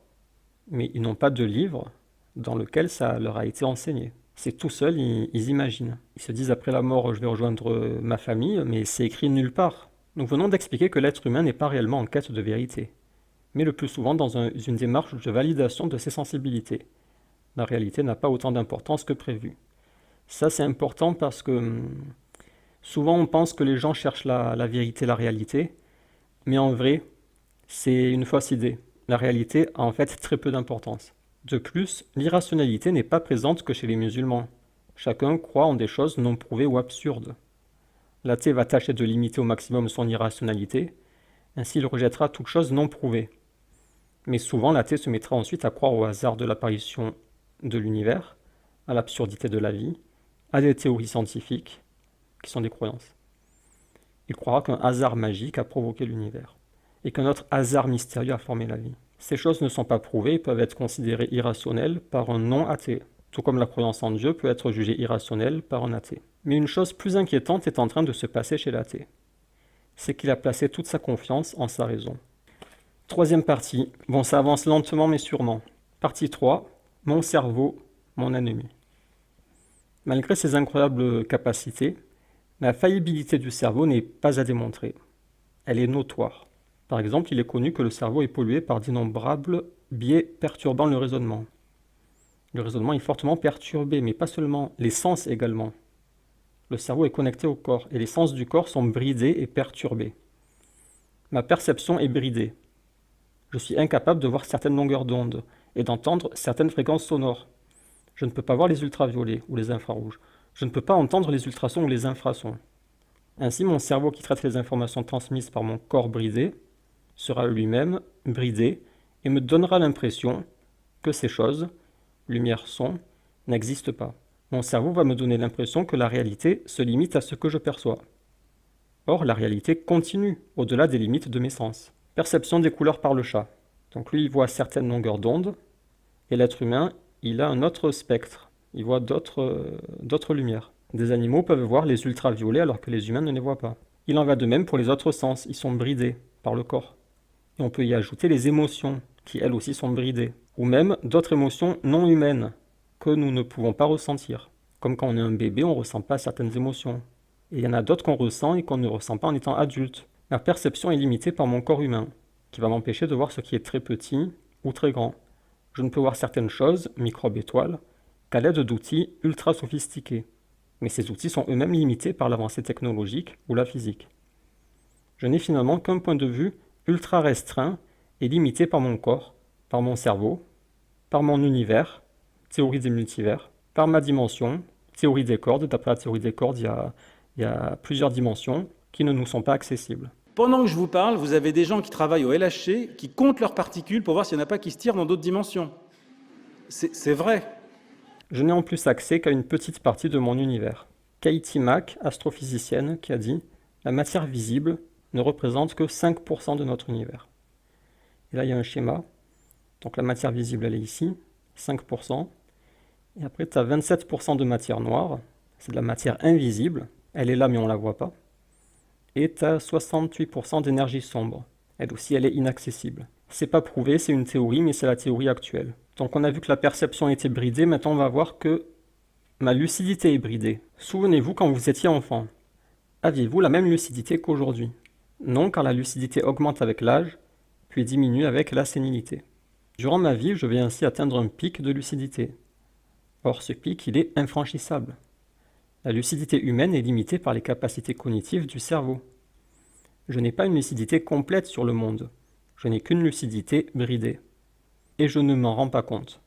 mais ils n'ont pas de livre dans lequel ça leur a été enseigné. C'est tout seul, ils imaginent. Ils se disent après la mort, je vais rejoindre ma famille, mais c'est écrit nulle part. Nous venons d'expliquer que l'être humain n'est pas réellement en quête de vérité, mais le plus souvent dans une démarche de validation de ses sensibilités. La réalité n'a pas autant d'importance que prévu. Ça, c'est important parce que souvent on pense que les gens cherchent la vérité, la réalité, mais en vrai, c'est une fausse idée. La réalité a en fait très peu d'importance. De plus, l'irrationalité n'est pas présente que chez les musulmans. Chacun croit en des choses non prouvées ou absurdes. L'athée va tâcher de limiter au maximum son irrationalité, ainsi il rejettera toute chose non prouvée. Mais souvent, l'athée se mettra ensuite à croire au hasard de l'apparition de l'univers, à l'absurdité de la vie, à des théories scientifiques, qui sont des croyances. Il croira qu'un hasard magique a provoqué l'univers, et qu'un autre hasard mystérieux a formé la vie. Ces choses ne sont pas prouvées et peuvent être considérées irrationnelles par un non-athée, tout comme la croyance en Dieu peut être jugée irrationnelle par un athée. Mais une chose plus inquiétante est en train de se passer chez l'athée. C'est qu'il a placé toute sa confiance en sa raison. Troisième partie. Bon, ça avance lentement mais sûrement. Partie 3. Mon cerveau, mon ennemi. Malgré ses incroyables capacités, la faillibilité du cerveau n'est pas à démontrer. Elle est notoire. Par exemple, il est connu que le cerveau est pollué par d'innombrables biais perturbant le raisonnement. Le raisonnement est fortement perturbé, mais pas seulement, les sens également. Le cerveau est connecté au corps, et les sens du corps sont bridés et perturbés. Ma perception est bridée. Je suis incapable de voir certaines longueurs d'onde et d'entendre certaines fréquences sonores. Je ne peux pas voir les ultraviolets ou les infrarouges. Je ne peux pas entendre les ultrasons ou les infrasons. Ainsi, mon cerveau qui traite les informations transmises par mon corps bridé sera lui-même bridé et me donnera l'impression que ces choses, lumière, son, n'existent pas. Mon cerveau va me donner l'impression que la réalité se limite à ce que je perçois. Or, la réalité continue au-delà des limites de mes sens. Perception des couleurs par le chat. Donc lui, il voit certaines longueurs d'onde, et l'être humain, il a un autre spectre. Il voit d'autres lumières. Des animaux peuvent voir les ultraviolets alors que les humains ne les voient pas. Il en va de même pour les autres sens, ils sont bridés par le corps. Et on peut y ajouter les émotions, qui elles aussi sont bridées. Ou même d'autres émotions non humaines, que nous ne pouvons pas ressentir. Comme quand on est un bébé, on ne ressent pas certaines émotions. Et il y en a d'autres qu'on ressent et qu'on ne ressent pas en étant adulte. Ma perception est limitée par mon corps humain, qui va m'empêcher de voir ce qui est très petit ou très grand. Je ne peux voir certaines choses, microbes étoiles, qu'à l'aide d'outils ultra sophistiqués. Mais ces outils sont eux-mêmes limités par l'avancée technologique ou la physique. Je n'ai finalement qu'un point de vue ultra restreint et limité par mon corps, par mon cerveau, par mon univers, théorie des multivers, par ma dimension, théorie des cordes. D'après la théorie des cordes, il y a plusieurs dimensions qui ne nous sont pas accessibles. Pendant que je vous parle, vous avez des gens qui travaillent au LHC, qui comptent leurs particules pour voir s'il n'y en a pas qui se tirent dans d'autres dimensions. C'est vrai. Je n'ai en plus accès qu'à une petite partie de mon univers. Katie Mack, astrophysicienne, qui a dit « La matière visible ne représente que 5% de notre univers ». Et là, il y a un schéma. Donc la matière visible, elle est ici, 5%. Et après, tu as 27% de matière noire. C'est de la matière invisible. Elle est là, mais on ne la voit pas. Et tu as 68% d'énergie sombre. Elle aussi, elle est inaccessible. C'est pas prouvé, c'est une théorie, mais c'est la théorie actuelle. Donc on a vu que la perception était bridée, maintenant on va voir que ma lucidité est bridée. Souvenez-vous quand vous étiez enfant, aviez-vous la même lucidité qu'aujourd'hui? Non, car la lucidité augmente avec l'âge, puis diminue avec la sénilité. Durant ma vie, je vais ainsi atteindre un pic de lucidité. Or, ce pic, il est infranchissable. La lucidité humaine est limitée par les capacités cognitives du cerveau. Je n'ai pas une lucidité complète sur le monde. Je n'ai qu'une lucidité bridée. Et je ne m'en rends pas compte.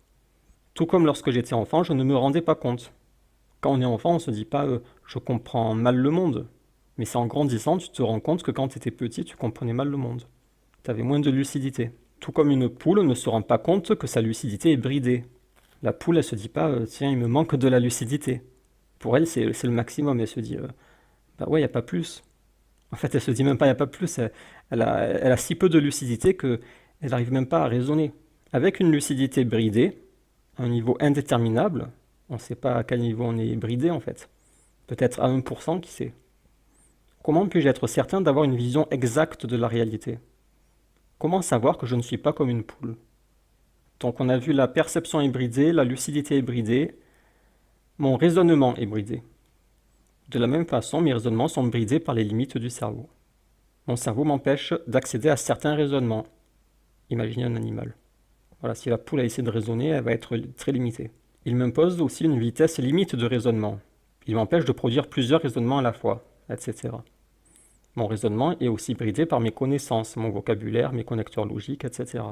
Tout comme lorsque j'étais enfant, je ne me rendais pas compte. Quand on est enfant, on ne se dit pas je comprends mal le monde ». Mais c'est en grandissant, tu te rends compte que quand tu étais petit, tu comprenais mal le monde. Tu avais moins de lucidité. Tout comme une poule ne se rend pas compte que sa lucidité est bridée. La poule, elle se dit pas tiens, il me manque de la lucidité. Pour elle, c'est le maximum. Elle se dit bah ouais, il n'y a pas plus. En fait, elle se dit même pas il n'y a pas plus. Elle a si peu de lucidité qu'elle n'arrive même pas à raisonner. Avec une lucidité bridée, à un niveau indéterminable, on ne sait pas à quel niveau on est bridé en fait. Peut-être à 1%, qui sait. Comment puis-je être certain d'avoir une vision exacte de la réalité? Comment savoir que je ne suis pas comme une poule? Donc on a vu la perception est bridée, la lucidité est bridée, mon raisonnement est bridé. De la même façon, mes raisonnements sont bridés par les limites du cerveau. Mon cerveau m'empêche d'accéder à certains raisonnements. Imaginez un animal. Voilà, si la poule a essayé de raisonner, elle va être très limitée. Il m'impose aussi une vitesse limite de raisonnement. Il m'empêche de produire plusieurs raisonnements à la fois, etc. Mon raisonnement est aussi bridé par mes connaissances, mon vocabulaire, mes connecteurs logiques, etc.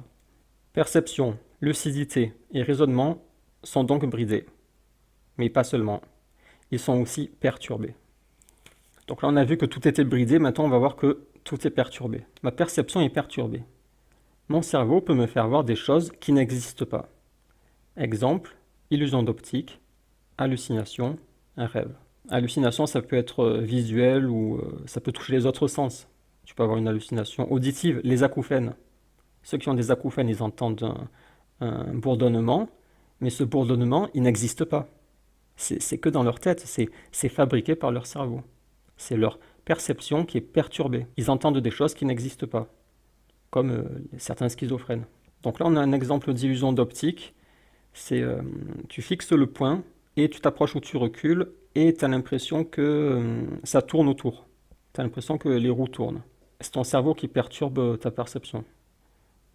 Perception, lucidité et raisonnement sont donc bridés. Mais pas seulement. Ils sont aussi perturbés. Donc là, on a vu que tout était bridé, maintenant on va voir que tout est perturbé. Ma perception est perturbée. Mon cerveau peut me faire voir des choses qui n'existent pas. Exemple, illusion d'optique, hallucination, un rêve. Hallucination, ça peut être visuel ou ça peut toucher les autres sens. Tu peux avoir une hallucination auditive, les acouphènes. Ceux qui ont des acouphènes, ils entendent un bourdonnement, mais ce bourdonnement, il n'existe pas. C'est que dans leur tête, c'est fabriqué par leur cerveau. C'est leur perception qui est perturbée. Ils entendent des choses qui n'existent pas, comme certains schizophrènes. Donc là, on a un exemple d'illusion d'optique. C'est tu fixes le point et tu t'approches ou tu recules et tu as l'impression que ça tourne autour. Tu as l'impression que les roues tournent. C'est ton cerveau qui perturbe ta perception.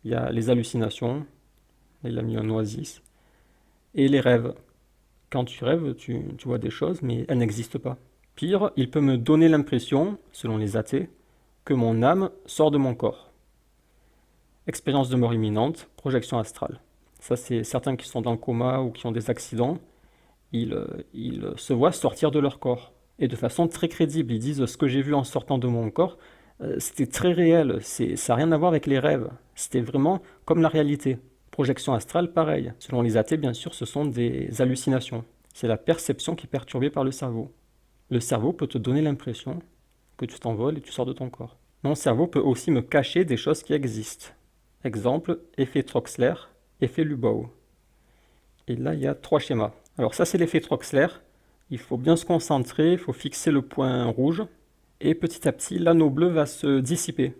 Il y a les hallucinations, là, il a mis un oasis, et les rêves. Quand tu rêves, tu vois des choses, mais elles n'existent pas. Pire, il peut me donner l'impression, selon les athées, que mon âme sort de mon corps. Expérience de mort imminente, projection astrale. Ça, c'est certains qui sont dans le coma ou qui ont des accidents, ils se voient sortir de leur corps. Et de façon très crédible, ils disent « ce que j'ai vu en sortant de mon corps, c'était très réel, ça n'a rien à voir avec les rêves, c'était vraiment comme la réalité ». Projection astrale, pareil. Selon les athées, bien sûr, ce sont des hallucinations. C'est la perception qui est perturbée par le cerveau. Le cerveau peut te donner l'impression que tu t'envoles et tu sors de ton corps. Mon cerveau peut aussi me cacher des choses qui existent. Exemple, effet Troxler, effet Lubbow. Et là, il y a 3 schémas. Alors ça, c'est l'effet Troxler. Il faut bien se concentrer, il faut fixer le point rouge. Et petit à petit, l'anneau bleu va se dissiper.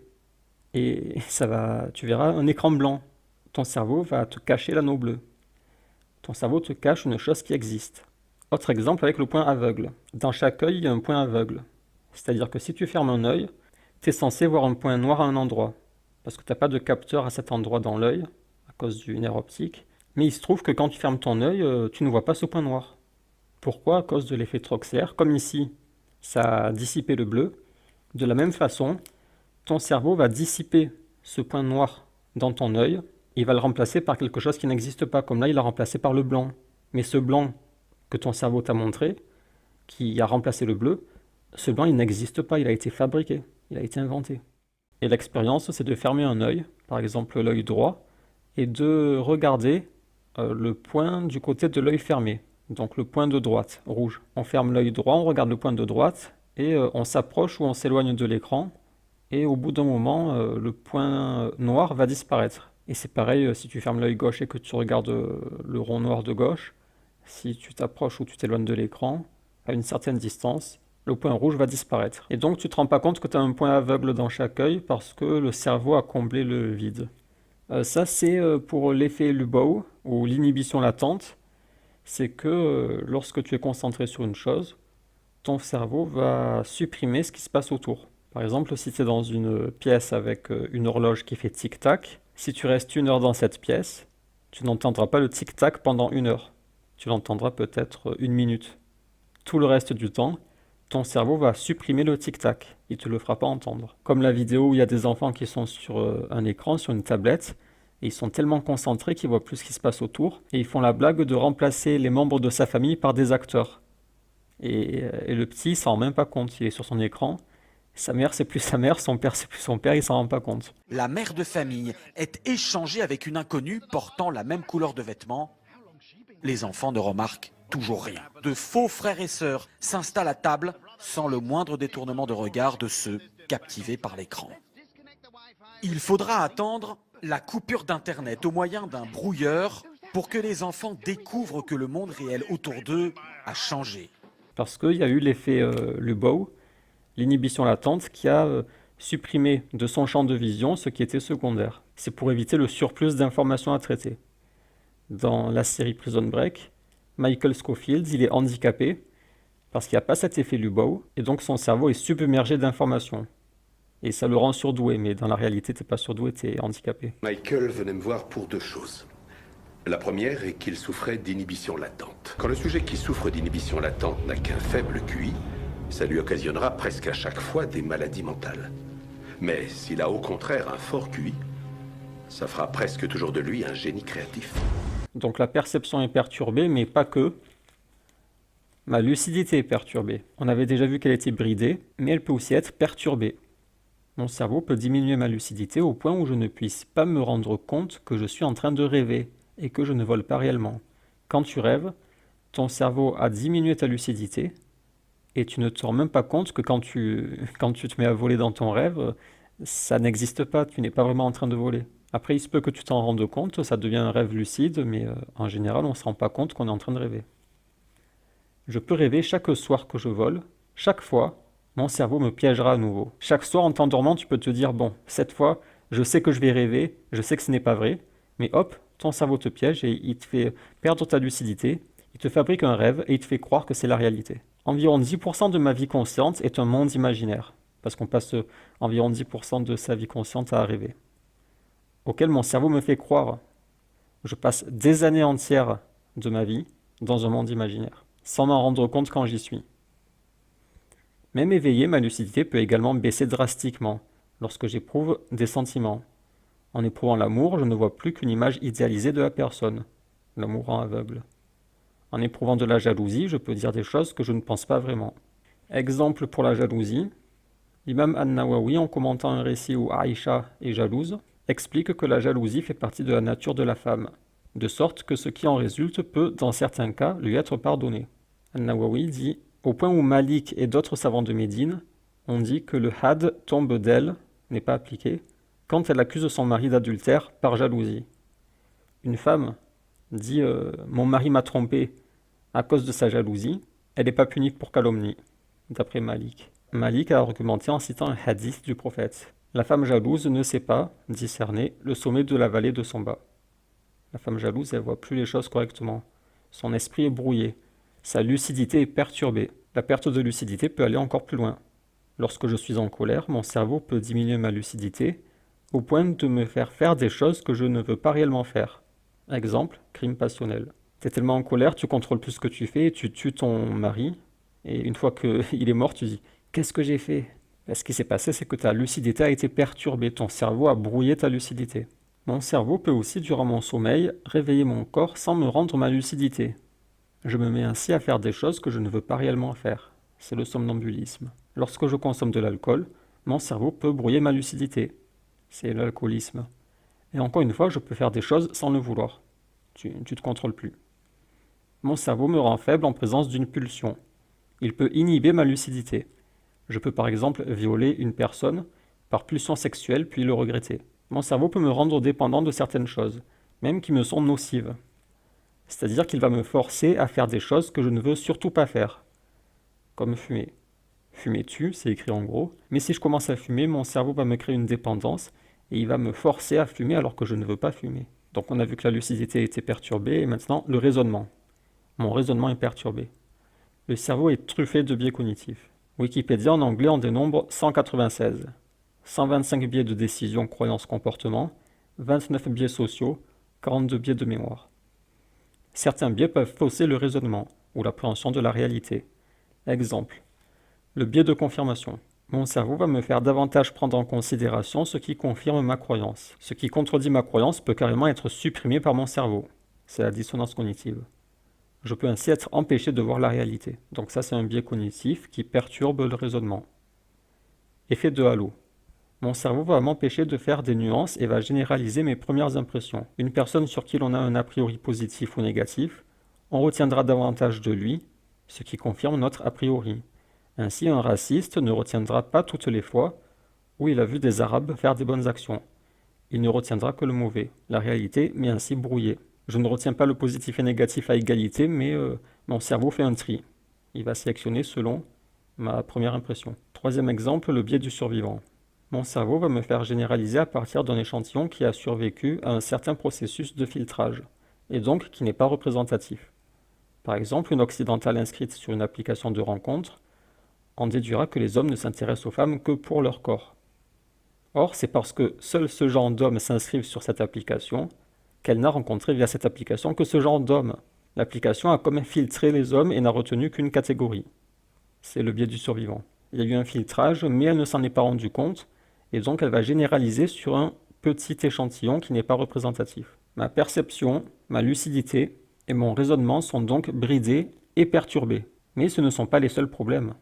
Et tu verras un écran blanc. Ton cerveau va te cacher l'anneau bleu. Ton cerveau te cache une chose qui existe. Autre exemple avec le point aveugle. Dans chaque œil, il y a un point aveugle. C'est-à-dire que si tu fermes un œil, tu es censé voir un point noir à un endroit. Parce que tu n'as pas de capteur à cet endroit dans l'œil, à cause du nerf optique. Mais il se trouve que quand tu fermes ton œil, tu ne vois pas ce point noir. Pourquoi? À cause de l'effet Troxler. Comme ici, ça a dissipé le bleu. De la même façon, ton cerveau va dissiper ce point noir dans ton œil. il va le remplacer par quelque chose qui n'existe pas, comme là il l'a remplacé par le blanc. Mais ce blanc que ton cerveau t'a montré, qui a remplacé le bleu, ce blanc il n'existe pas, il a été fabriqué, il a été inventé. Et l'expérience, c'est de fermer un œil, par exemple l'œil droit, et de regarder le point du côté de l'œil fermé, donc le point de droite, rouge. On ferme l'œil droit, on regarde le point de droite, et on s'approche ou on s'éloigne de l'écran, et au bout d'un moment, le point noir va disparaître. Et c'est pareil si tu fermes l'œil gauche et que tu regardes le rond noir de gauche, si tu t'approches ou tu t'éloignes de l'écran, à une certaine distance, le point rouge va disparaître. Et donc tu ne te rends pas compte que tu as un point aveugle dans chaque œil parce que le cerveau a comblé le vide. Ça c'est pour l'effet Lubbow ou l'inhibition latente. C'est que lorsque tu es concentré sur une chose, ton cerveau va supprimer ce qui se passe autour. Par exemple, si tu es dans une pièce avec une horloge qui fait tic-tac, si tu restes 1 heure dans cette pièce, tu n'entendras pas le tic-tac pendant 1 heure. Tu l'entendras peut-être 1 minute. Tout le reste du temps, ton cerveau va supprimer le tic-tac. Il ne te le fera pas entendre. Comme la vidéo où il y a des enfants qui sont sur un écran, sur une tablette, et ils sont tellement concentrés qu'ils ne voient plus ce qui se passe autour, et ils font la blague de remplacer les membres de sa famille par des acteurs. Et le petit, il s'en rend même pas compte. Il est sur son écran. Sa mère, c'est plus sa mère, son père, c'est plus son père, il s'en rend pas compte. La mère de famille est échangée avec une inconnue portant la même couleur de vêtements. Les enfants ne remarquent toujours rien. De faux frères et sœurs s'installent à table sans le moindre détournement de regard de ceux captivés par l'écran. Il faudra attendre la coupure d'Internet au moyen d'un brouilleur pour que les enfants découvrent que le monde réel autour d'eux a changé. Parce qu'il y a eu l'effet Lubbow, l'inhibition latente, qui a supprimé de son champ de vision ce qui était secondaire. C'est pour éviter le surplus d'informations à traiter. Dans la série Prison Break, Michael Scofield, il est handicapé parce qu'il n'y a pas cet effet Lubbow, et donc son cerveau est submergé d'informations. Et ça le rend surdoué, mais dans la réalité, tu n'es pas surdoué, tu es handicapé. Michael venait me voir pour 2 choses. La première est qu'il souffrait d'inhibition latente. Quand le sujet qui souffre d'inhibition latente n'a qu'un faible QI, ça lui occasionnera presque à chaque fois des maladies mentales. Mais s'il a au contraire un fort QI, ça fera presque toujours de lui un génie créatif. Donc la perception est perturbée, mais pas que. Ma lucidité est perturbée. On avait déjà vu qu'elle était bridée, mais elle peut aussi être perturbée. Mon cerveau peut diminuer ma lucidité au point où je ne puisse pas me rendre compte que je suis en train de rêver et que je ne vole pas réellement. Quand tu rêves, ton cerveau a diminué ta lucidité et tu ne te rends même pas compte que quand tu te mets à voler dans ton rêve, ça n'existe pas, tu n'es pas vraiment en train de voler. Après, il se peut que tu t'en rendes compte, ça devient un rêve lucide, mais en général, on ne se rend pas compte qu'on est en train de rêver. Je peux rêver chaque soir que je vole. Chaque fois, mon cerveau me piégera à nouveau. Chaque soir, en t'endormant, tu peux te dire, bon, cette fois, je sais que je vais rêver, je sais que ce n'est pas vrai, mais hop, ton cerveau te piège et il te fait perdre ta lucidité, il te fabrique un rêve et il te fait croire que c'est la réalité. Environ 10% de ma vie consciente est un monde imaginaire, parce qu'on passe environ 10% de sa vie consciente à rêver, auquel mon cerveau me fait croire. Je passe des années entières de ma vie dans un monde imaginaire, sans m'en rendre compte quand j'y suis. Même éveillé, ma lucidité peut également baisser drastiquement lorsque j'éprouve des sentiments. En éprouvant l'amour, je ne vois plus qu'une image idéalisée de la personne. L'amour rend aveugle. En éprouvant de la jalousie, je peux dire des choses que je ne pense pas vraiment. Exemple pour la jalousie, l'imam An-Nawawi, en commentant un récit où Aïcha est jalouse, explique que la jalousie fait partie de la nature de la femme, de sorte que ce qui en résulte peut, dans certains cas, lui être pardonné. An-Nawawi dit « Au point où Malik et d'autres savants de Médine ont dit que le had tombe d'elle, n'est pas appliqué, quand elle accuse son mari d'adultère par jalousie. Une femme dit mon mari m'a trompé à cause de sa jalousie, elle n'est pas punie pour calomnie, d'après Malik. Malik a argumenté en citant un hadith du prophète. La femme jalouse ne sait pas discerner le sommet de la vallée de son bas. La femme jalouse, elle voit plus les choses correctement. Son esprit est brouillé. Sa lucidité est perturbée. La perte de lucidité peut aller encore plus loin. Lorsque je suis en colère, mon cerveau peut diminuer ma lucidité au point de me faire des choses que je ne veux pas réellement faire. Exemple, crime passionnel. Tu es tellement en colère, tu contrôles plus ce que tu fais, et tu tues ton mari, et une fois qu'il est mort, tu dis « Qu'est-ce que j'ai fait ?» Ce qui s'est passé, c'est que ta lucidité a été perturbée, ton cerveau a brouillé ta lucidité. Mon cerveau peut aussi, durant mon sommeil, réveiller mon corps sans me rendre ma lucidité. Je me mets ainsi à faire des choses que je ne veux pas réellement faire. C'est le somnambulisme. Lorsque je consomme de l'alcool, mon cerveau peut brouiller ma lucidité. C'est l'alcoolisme. Et encore une fois, je peux faire des choses sans le vouloir. Tu te contrôles plus. Mon cerveau me rend faible en présence d'une pulsion. Il peut inhiber ma lucidité. Je peux par exemple violer une personne par pulsion sexuelle puis le regretter. Mon cerveau peut me rendre dépendant de certaines choses, même qui me sont nocives. C'est-à-dire qu'il va me forcer à faire des choses que je ne veux surtout pas faire, comme fumer. Fumer tue, c'est écrit en gros, mais si je commence à fumer, mon cerveau va me créer une dépendance et il va me forcer à fumer alors que je ne veux pas fumer. Donc on a vu que la lucidité était perturbée et maintenant le raisonnement. Mon raisonnement est perturbé. Le cerveau est truffé de biais cognitifs. Wikipédia en anglais en dénombre 196. 125 biais de décision, croyance, comportement, 29 biais sociaux, 42 biais de mémoire. Certains biais peuvent fausser le raisonnement ou l'appréhension de la réalité. Exemple, le biais de confirmation. Mon cerveau va me faire davantage prendre en considération ce qui confirme ma croyance. Ce qui contredit ma croyance peut carrément être supprimé par mon cerveau. C'est la dissonance cognitive. Je peux ainsi être empêché de voir la réalité. Donc ça, c'est un biais cognitif qui perturbe le raisonnement. Effet de halo. Mon cerveau va m'empêcher de faire des nuances et va généraliser mes premières impressions. Une personne sur qui l'on a un a priori positif ou négatif, on retiendra davantage de lui, ce qui confirme notre a priori. Ainsi, un raciste ne retiendra pas toutes les fois où il a vu des Arabes faire des bonnes actions. Il ne retiendra que le mauvais. La réalité m'est ainsi brouillée. Je ne retiens pas le positif et négatif à égalité, mais mon cerveau fait un tri. Il va sélectionner selon ma première impression. Troisième exemple, le biais du survivant. Mon cerveau va me faire généraliser à partir d'un échantillon qui a survécu à un certain processus de filtrage, et donc qui n'est pas représentatif. Par exemple, une occidentale inscrite sur une application de rencontre en déduira que les hommes ne s'intéressent aux femmes que pour leur corps. Or, c'est parce que seul ce genre d'hommes s'inscrivent sur cette application qu'elle n'a rencontré via cette application que ce genre d'hommes. L'application a comme filtré les hommes et n'a retenu qu'une catégorie. C'est le biais du survivant. Il y a eu un filtrage, mais elle ne s'en est pas rendue compte, et donc elle va généraliser sur un petit échantillon qui n'est pas représentatif. Ma perception, ma lucidité et mon raisonnement sont donc bridés et perturbés. Mais ce ne sont pas les seuls problèmes.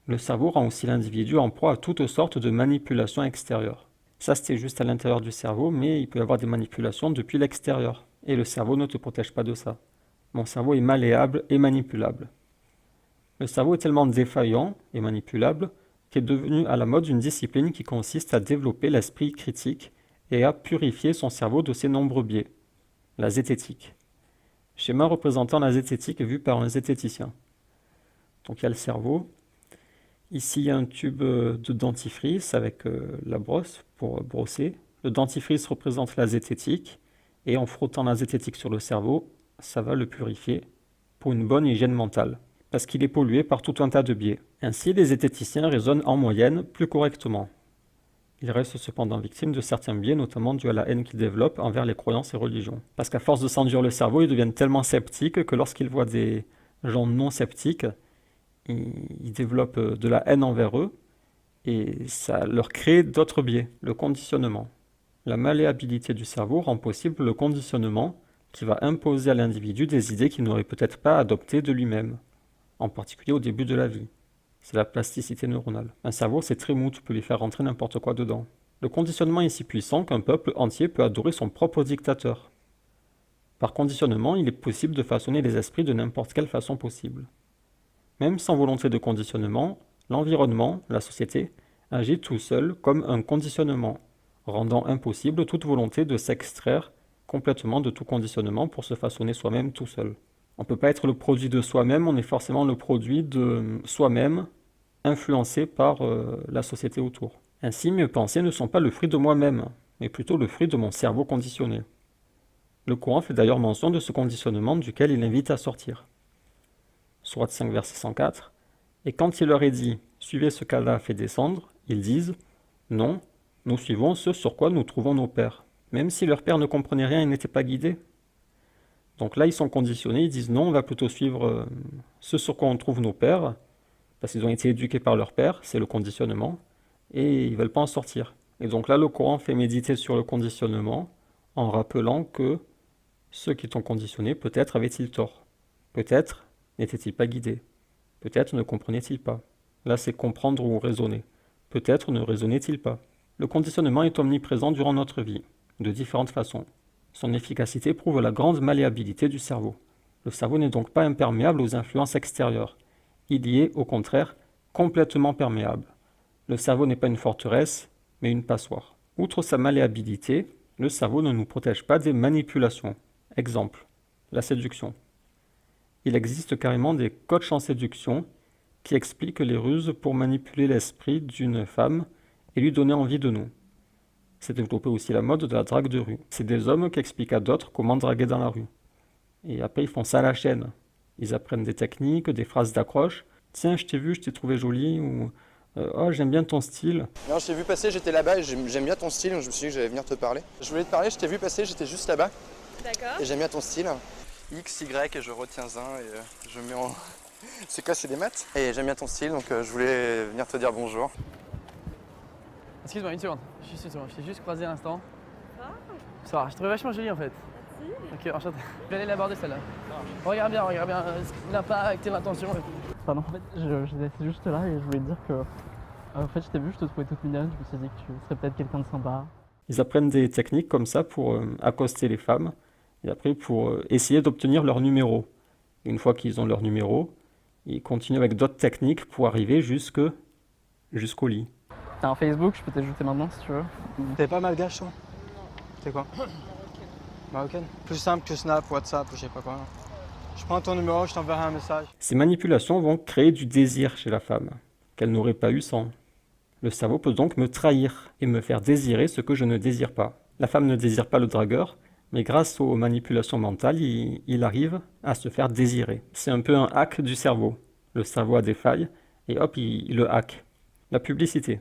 Le cerveau rend aussi l'individu en proie à toutes sortes de manipulations extérieures. Ça, c'était juste à l'intérieur du cerveau, mais il peut y avoir des manipulations depuis l'extérieur. Et le cerveau ne te protège pas de ça. Mon cerveau est malléable et manipulable. Le cerveau est tellement défaillant et manipulable qu'est devenu à la mode une discipline qui consiste à développer l'esprit critique et à purifier son cerveau de ses nombreux biais. La zététique. Schéma représentant la zététique vu par un zététicien. Donc il y a le cerveau. Ici, il y a un tube de dentifrice avec la brosse pour brosser. Le dentifrice représente la zététique et en frottant la zététique sur le cerveau, ça va le purifier pour une bonne hygiène mentale, parce qu'il est pollué par tout un tas de biais. Ainsi, les zététiciens raisonnent en moyenne plus correctement. Ils restent cependant victimes de certains biais, notamment dû à la haine qu'ils développent envers les croyances et religions. Parce qu'à force de s'enduire le cerveau, ils deviennent tellement sceptiques que lorsqu'ils voient des gens non sceptiques, ils développent de la haine envers eux et ça leur crée d'autres biais, le conditionnement. La malléabilité du cerveau rend possible le conditionnement qui va imposer à l'individu des idées qu'il n'aurait peut-être pas adoptées de lui-même, en particulier au début de la vie. C'est la plasticité neuronale. Un cerveau, c'est très mou, tu peux lui faire rentrer n'importe quoi dedans. Le conditionnement est si puissant qu'un peuple entier peut adorer son propre dictateur. Par conditionnement, il est possible de façonner les esprits de n'importe quelle façon possible. Même sans volonté de conditionnement, l'environnement, la société, agit tout seul comme un conditionnement, rendant impossible toute volonté de s'extraire complètement de tout conditionnement pour se façonner soi-même tout seul. On ne peut pas être le produit de soi-même, on est forcément le produit de soi-même, influencé par la société autour. Ainsi, mes pensées ne sont pas le fruit de moi-même, mais plutôt le fruit de mon cerveau conditionné. Le Coran fait d'ailleurs mention de ce conditionnement duquel il invite à sortir. Sourate 5, verset 104. Et quand il leur est dit « Suivez ce qu'Allah fait descendre », ils disent « Non, nous suivons ce sur quoi nous trouvons nos pères, même si leurs pères ne comprenaient rien et n'étaient pas guidés. » Donc là, ils sont conditionnés, ils disent « Non, on va plutôt suivre ce sur quoi on trouve nos pères, parce qu'ils ont été éduqués par leurs pères, c'est le conditionnement, et ils ne veulent pas en sortir. » Et donc là, le Coran fait méditer sur le conditionnement, en rappelant que ceux qui t'ont conditionné, peut-être avaient-ils tort. Peut-être n'étaient-ils pas guidés. Peut-être ne comprenaient-ils pas. Là, c'est comprendre ou raisonner. Peut-être ne raisonnaient-ils pas. Le conditionnement est omniprésent durant notre vie, de différentes façons. Son efficacité prouve la grande malléabilité du cerveau. Le cerveau n'est donc pas imperméable aux influences extérieures. Il y est, au contraire, complètement perméable. Le cerveau n'est pas une forteresse, mais une passoire. Outre sa malléabilité, le cerveau ne nous protège pas des manipulations. Exemple, la séduction. Il existe carrément des coachs en séduction qui expliquent les ruses pour manipuler l'esprit d'une femme et lui donner envie de nous. C'est développé aussi la mode de la drague de rue. C'est des hommes qui expliquent à d'autres comment draguer dans la rue. Et après, ils font ça à la chaîne. Ils apprennent des techniques, des phrases d'accroche. « Tiens, je t'ai vu, je t'ai trouvé jolie » ou « Oh, j'aime bien ton style. » Non, je t'ai vu passer, j'étais là-bas et j'aime bien ton style, donc je me suis dit que j'allais venir te parler. Je voulais te parler, je t'ai vu passer, j'étais juste là-bas. D'accord. Et j'aime bien ton style. X, Y, et je retiens un et je mets en... C'est quoi, c'est des maths? Et j'aime bien ton style, donc je voulais venir te dire bonjour. Excuse-moi, une seconde. Juste une seconde, je t'ai juste croisé à l'instant. Ah. Ça va, je te trouve vachement jolie en fait. Merci. Ok, enchanté. Je vais aller l'aborder celle-là. Regarde bien l'impact et l'intention. Pardon, en fait, j'étais juste là et je voulais te dire que... en fait, je t'ai vu, je te trouvais toute mignonne, je me suis dit que tu serais peut-être quelqu'un de sympa. Ils apprennent des techniques comme ça pour accoster les femmes et après pour essayer d'obtenir leur numéro. Et une fois qu'ils ont leur numéro, ils continuent avec d'autres techniques pour arriver jusqu'au lit. T'as un Facebook, je peux t'ajouter maintenant si tu veux. T'es pas malgache toi? C'est quoi? Marocaine. Plus simple que Snap, WhatsApp ou je sais pas quoi. Je prends ton numéro, je t'enverrai un message. Ces manipulations vont créer du désir chez la femme, qu'elle n'aurait pas eu sans. Le cerveau peut donc me trahir et me faire désirer ce que je ne désire pas. La femme ne désire pas le dragueur, mais grâce aux manipulations mentales, il arrive à se faire désirer. C'est un peu un hack du cerveau. Le cerveau a des failles et hop, il le hack. La publicité.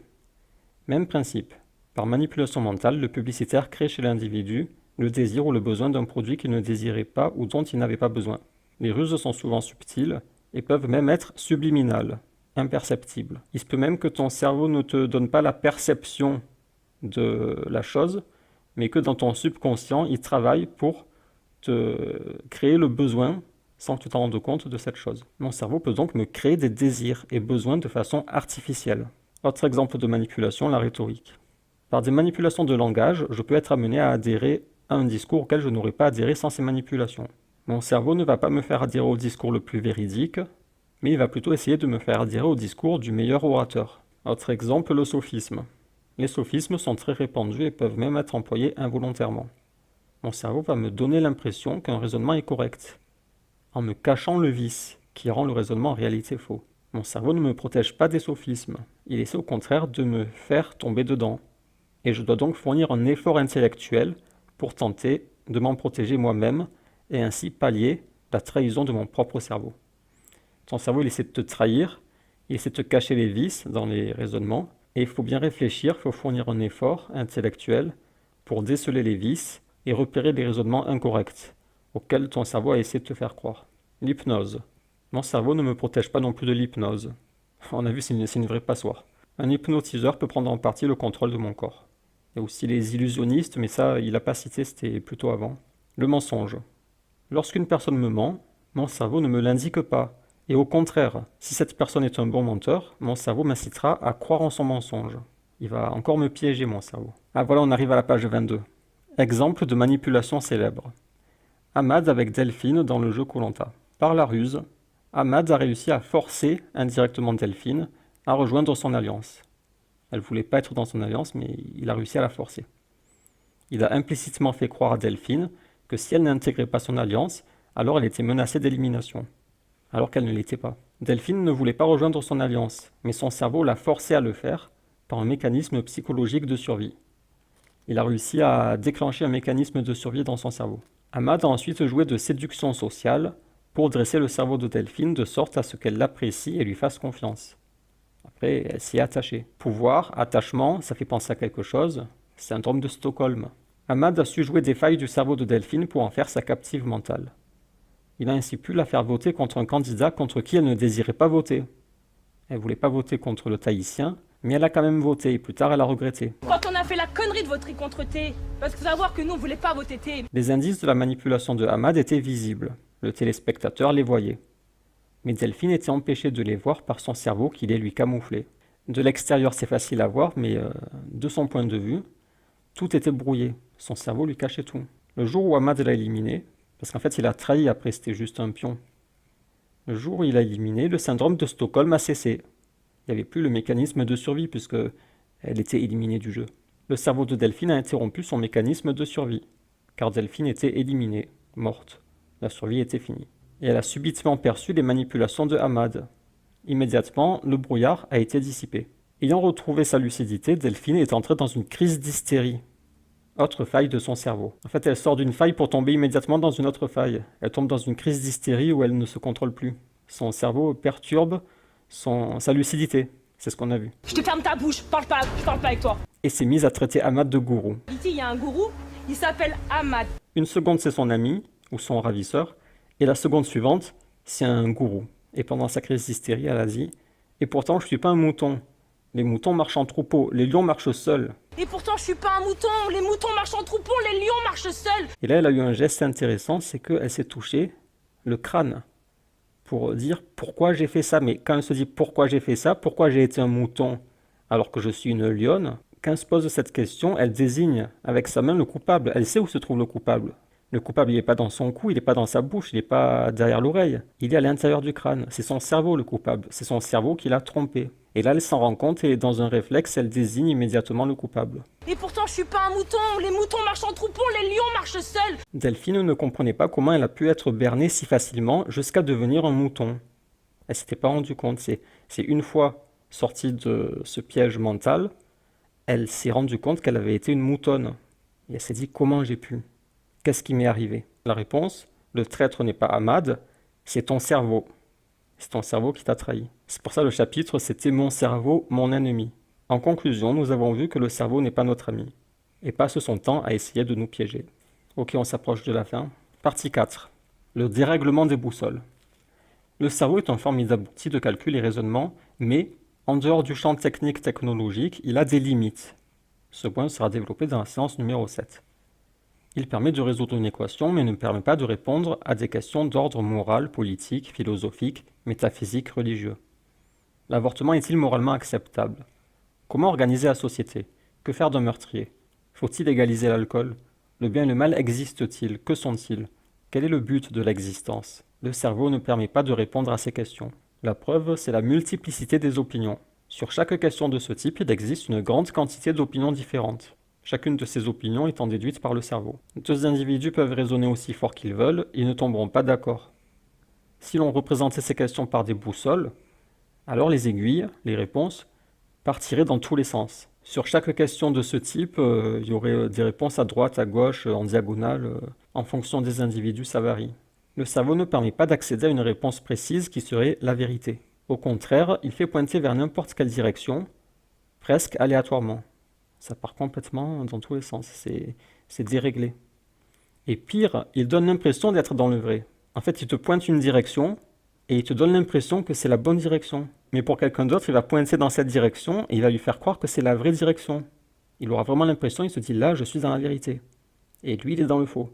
Même principe. Par manipulation mentale, le publicitaire crée chez l'individu le désir ou le besoin d'un produit qu'il ne désirait pas ou dont il n'avait pas besoin. Les ruses sont souvent subtiles et peuvent même être subliminales, imperceptibles. Il se peut même que ton cerveau ne te donne pas la perception de la chose, mais que dans ton subconscient, il travaille pour te créer le besoin sans que tu t'en rendes compte de cette chose. Mon cerveau peut donc me créer des désirs et besoins de façon artificielle. Autre exemple de manipulation, la rhétorique. Par des manipulations de langage, je peux être amené à adhérer à un discours auquel je n'aurais pas adhéré sans ces manipulations. Mon cerveau ne va pas me faire adhérer au discours le plus véridique, mais il va plutôt essayer de me faire adhérer au discours du meilleur orateur. Autre exemple, le sophisme. Les sophismes sont très répandus et peuvent même être employés involontairement. Mon cerveau va me donner l'impression qu'un raisonnement est correct, en me cachant le vice, qui rend le raisonnement en réalité faux. Mon cerveau ne me protège pas des sophismes, il essaie au contraire de me faire tomber dedans. Et je dois donc fournir un effort intellectuel pour tenter de m'en protéger moi-même et ainsi pallier la trahison de mon propre cerveau. Ton cerveau, il essaie de te trahir, il essaie de te cacher les vices dans les raisonnements, et il faut bien réfléchir, il faut fournir un effort intellectuel pour déceler les vices et repérer les raisonnements incorrects auxquels ton cerveau a essayé de te faire croire. L'hypnose. Mon cerveau ne me protège pas non plus de l'hypnose. On a vu, c'est une vraie passoire. Un hypnotiseur peut prendre en partie le contrôle de mon corps. Il y a aussi les illusionnistes, mais ça, il n'a pas cité, c'était plutôt avant. Le mensonge. Lorsqu'une personne me ment, mon cerveau ne me l'indique pas. Et au contraire, si cette personne est un bon menteur, mon cerveau m'incitera à croire en son mensonge. Il va encore me piéger, mon cerveau. Ah voilà, on arrive à la page 22. Exemple de manipulation célèbre. Ahmad avec Delphine dans le jeu Koh-Lanta. Par la ruse, Ahmad a réussi à forcer indirectement Delphine à rejoindre son alliance. Elle ne voulait pas être dans son alliance, mais il a réussi à la forcer. Il a implicitement fait croire à Delphine que si elle n'intégrait pas son alliance, alors elle était menacée d'élimination, alors qu'elle ne l'était pas. Delphine ne voulait pas rejoindre son alliance, mais son cerveau l'a forcée à le faire par un mécanisme psychologique de survie. Il a réussi à déclencher un mécanisme de survie dans son cerveau. Ahmad a ensuite joué de séduction sociale pour dresser le cerveau de Delphine de sorte à ce qu'elle l'apprécie et lui fasse confiance. Après, elle s'y est attachée. Pouvoir, attachement, ça fait penser à quelque chose. Syndrome de Stockholm. Ahmad a su jouer des failles du cerveau de Delphine pour en faire sa captive mentale. Il a ainsi pu la faire voter contre un candidat contre qui elle ne désirait pas voter. Elle ne voulait pas voter contre le Tahitien, mais elle a quand même voté et plus tard elle a regretté. Quand on a fait la connerie de voter contre T. Parce qu'il faut savoir que nous, on voulait pas voter T. Les indices de la manipulation de Ahmad étaient visibles. Le téléspectateur les voyait. Mais Delphine était empêchée de les voir par son cerveau qui les lui camouflait. De l'extérieur, c'est facile à voir, mais de son point de vue, tout était brouillé. Son cerveau lui cachait tout. Le jour où Ahmad l'a éliminé, parce qu'en fait il a trahi après, c'était juste un pion. Le jour où il a éliminé, le syndrome de Stockholm a cessé. Il n'y avait plus le mécanisme de survie puisque elle était éliminée du jeu. Le cerveau de Delphine a interrompu son mécanisme de survie, car Delphine était éliminée, morte. La survie était finie. Et elle a subitement perçu les manipulations de Ahmad. Immédiatement, le brouillard a été dissipé. Ayant retrouvé sa lucidité, Delphine est entrée dans une crise d'hystérie. Autre faille de son cerveau. En fait, elle sort d'une faille pour tomber immédiatement dans une autre faille. Elle tombe dans une crise d'hystérie où elle ne se contrôle plus. Son cerveau perturbe sa lucidité. C'est ce qu'on a vu. Je te ferme ta bouche, je parle pas avec toi. Et s'est mise à traiter Ahmad de gourou. Ici, il y a un gourou, il s'appelle Ahmad. Une seconde, c'est son ami, ou son ravisseur. Et la seconde suivante, c'est un gourou. Et pendant sa crise d'hystérie, elle a dit « Et pourtant, je suis pas un mouton. Les moutons marchent en troupeau, les lions marchent seuls. » Et pourtant, je suis pas un mouton. Les moutons marchent en troupeau, les lions marchent seuls. Et là, elle a eu un geste intéressant, c'est qu'elle s'est touchée le crâne pour dire pourquoi j'ai fait ça. Mais quand elle se dit pourquoi j'ai fait ça, pourquoi j'ai été un mouton alors que je suis une lionne, quand elle se pose cette question, elle désigne avec sa main le coupable. Elle sait où se trouve le coupable. Le coupable, il n'est pas dans son cou, il n'est pas dans sa bouche, il n'est pas derrière l'oreille. Il est à l'intérieur du crâne. C'est son cerveau le coupable. C'est son cerveau qui l'a trompé. Et là, elle s'en rend compte et dans un réflexe, elle désigne immédiatement le coupable. Et pourtant, je suis pas un mouton. Les moutons marchent en troupeau, les lions marchent seuls. Delphine ne comprenait pas comment elle a pu être bernée si facilement jusqu'à devenir un mouton. Elle s'était pas rendue compte. C'est une fois sortie de ce piège mental, elle s'est rendue compte qu'elle avait été une moutonne. Et elle s'est dit comment j'ai pu ? Qu'est-ce qui m'est arrivé ? La réponse, le traître n'est pas Ahmad, c'est ton cerveau. C'est ton cerveau qui t'a trahi. C'est pour ça le chapitre, c'était mon cerveau, mon ennemi. En conclusion, nous avons vu que le cerveau n'est pas notre ami, et passe son temps à essayer de nous piéger. Ok, on s'approche de la fin. Partie 4. Le dérèglement des boussoles. Le cerveau est un formidable outil de calcul et raisonnement, mais en dehors du champ technique technologique, il a des limites. Ce point sera développé dans la séance numéro 7. Il permet de résoudre une équation, mais ne permet pas de répondre à des questions d'ordre moral, politique, philosophique, métaphysique, religieux. L'avortement est-il moralement acceptable ? Comment organiser la société ? Que faire d'un meurtrier ? Faut-il légaliser l'alcool ? Le bien et le mal existent-ils ? Que sont-ils ? Quel est le but de l'existence ? Le cerveau ne permet pas de répondre à ces questions. La preuve, c'est la multiplicité des opinions. Sur chaque question de ce type, il existe une grande quantité d'opinions différentes. Chacune de ces opinions étant déduite par le cerveau. Deux individus peuvent raisonner aussi fort qu'ils veulent, ils ne tomberont pas d'accord. Si l'on représentait ces questions par des boussoles, alors les aiguilles, les réponses, partiraient dans tous les sens. Sur chaque question de ce type, il y aurait des réponses à droite, à gauche, en diagonale, en fonction des individus, ça varie. Le cerveau ne permet pas d'accéder à une réponse précise qui serait la vérité. Au contraire, il fait pointer vers n'importe quelle direction, presque aléatoirement. Ça part complètement dans tous les sens, c'est déréglé. Et pire, il donne l'impression d'être dans le vrai. En fait, il te pointe une direction et il te donne l'impression que c'est la bonne direction. Mais pour quelqu'un d'autre, il va pointer dans cette direction et il va lui faire croire que c'est la vraie direction. Il aura vraiment l'impression, il se dit là, je suis dans la vérité. Et lui, il est dans le faux.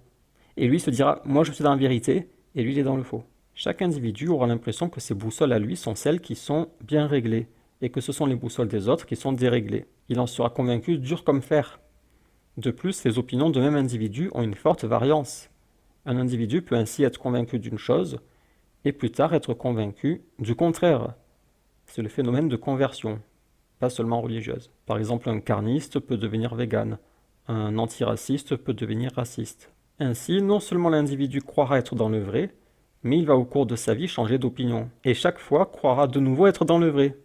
Et lui se dira, moi je suis dans la vérité, et lui, il est dans le faux. Chaque individu aura l'impression que ses boussoles à lui sont celles qui sont bien réglées, et que ce sont les boussoles des autres qui sont déréglées. Il en sera convaincu dur comme fer. De plus, les opinions de même individu ont une forte variance. Un individu peut ainsi être convaincu d'une chose, et plus tard être convaincu du contraire. C'est le phénomène de conversion, pas seulement religieuse. Par exemple, un carniste peut devenir végane, un antiraciste peut devenir raciste. Ainsi, non seulement l'individu croira être dans le vrai, mais il va au cours de sa vie changer d'opinion, et chaque fois croira de nouveau être dans le vrai.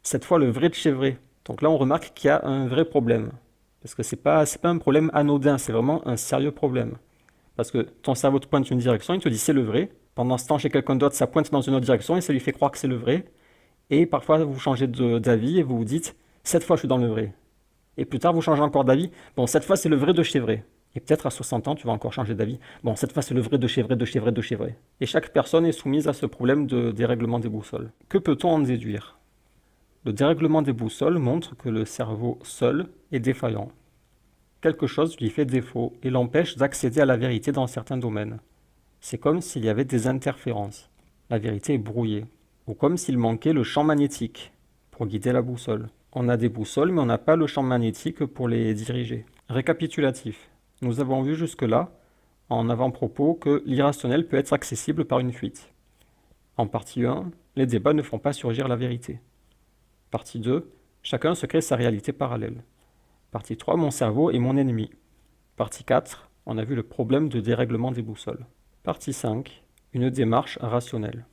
Cette fois le vrai de chez vrai. Donc là on remarque qu'il y a un vrai problème. Parce que c'est pas un problème anodin, c'est vraiment un sérieux problème. Parce que ton cerveau te pointe une direction, il te dit c'est le vrai. Pendant ce temps chez quelqu'un d'autre ça pointe dans une autre direction et ça lui fait croire que c'est le vrai. Et parfois vous changez d'avis et vous vous dites cette fois je suis dans le vrai. Et plus tard vous changez encore d'avis, bon cette fois c'est le vrai de chez vrai. Et peut-être à 60 ans tu vas encore changer d'avis, bon cette fois c'est le vrai de chez vrai, de chez vrai, de chez vrai. Et chaque personne est soumise à ce problème de dérèglement des boussoles. Que peut-on en déduire ? Le dérèglement des boussoles montre que le cerveau seul est défaillant. Quelque chose lui fait défaut et l'empêche d'accéder à la vérité dans certains domaines. C'est comme s'il y avait des interférences. La vérité est brouillée. Ou comme s'il manquait le champ magnétique pour guider la boussole. On a des boussoles, mais on n'a pas le champ magnétique pour les diriger. Récapitulatif. Nous avons vu jusque-là, en avant-propos, que l'irrationnel peut être accessible par une fuite. En partie 1, les débats ne font pas surgir la vérité. Partie 2, chacun se crée sa réalité parallèle. Partie 3, mon cerveau est mon ennemi. Partie 4, on a vu le problème de dérèglement des boussoles. Partie 5, une démarche rationnelle.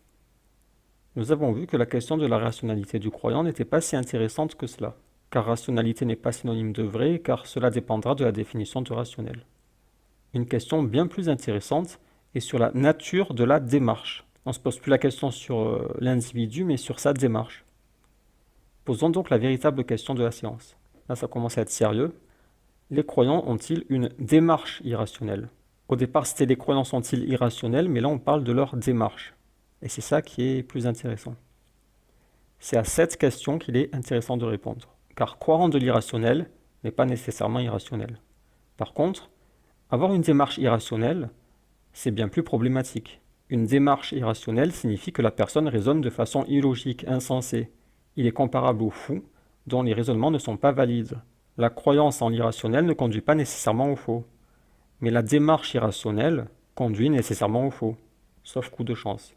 Nous avons vu que la question de la rationalité du croyant n'était pas si intéressante que cela, car rationalité n'est pas synonyme de vrai, car cela dépendra de la définition de rationnel. Une question bien plus intéressante est sur la nature de la démarche. On ne se pose plus la question sur l'individu, mais sur sa démarche. Posons donc la véritable question de la séance. Là, ça commence à être sérieux. Les croyants ont-ils une démarche irrationnelle? Au départ, c'était les croyants sont-ils irrationnels, mais là, on parle de leur démarche. Et c'est ça qui est plus intéressant. C'est à cette question qu'il est intéressant de répondre. Car croire en de l'irrationnel n'est pas nécessairement irrationnel. Par contre, avoir une démarche irrationnelle, c'est bien plus problématique. Une démarche irrationnelle signifie que la personne raisonne de façon illogique, insensée. Il est comparable au fou, dont les raisonnements ne sont pas valides. La croyance en l'irrationnel ne conduit pas nécessairement au faux. Mais la démarche irrationnelle conduit nécessairement au faux, sauf coup de chance.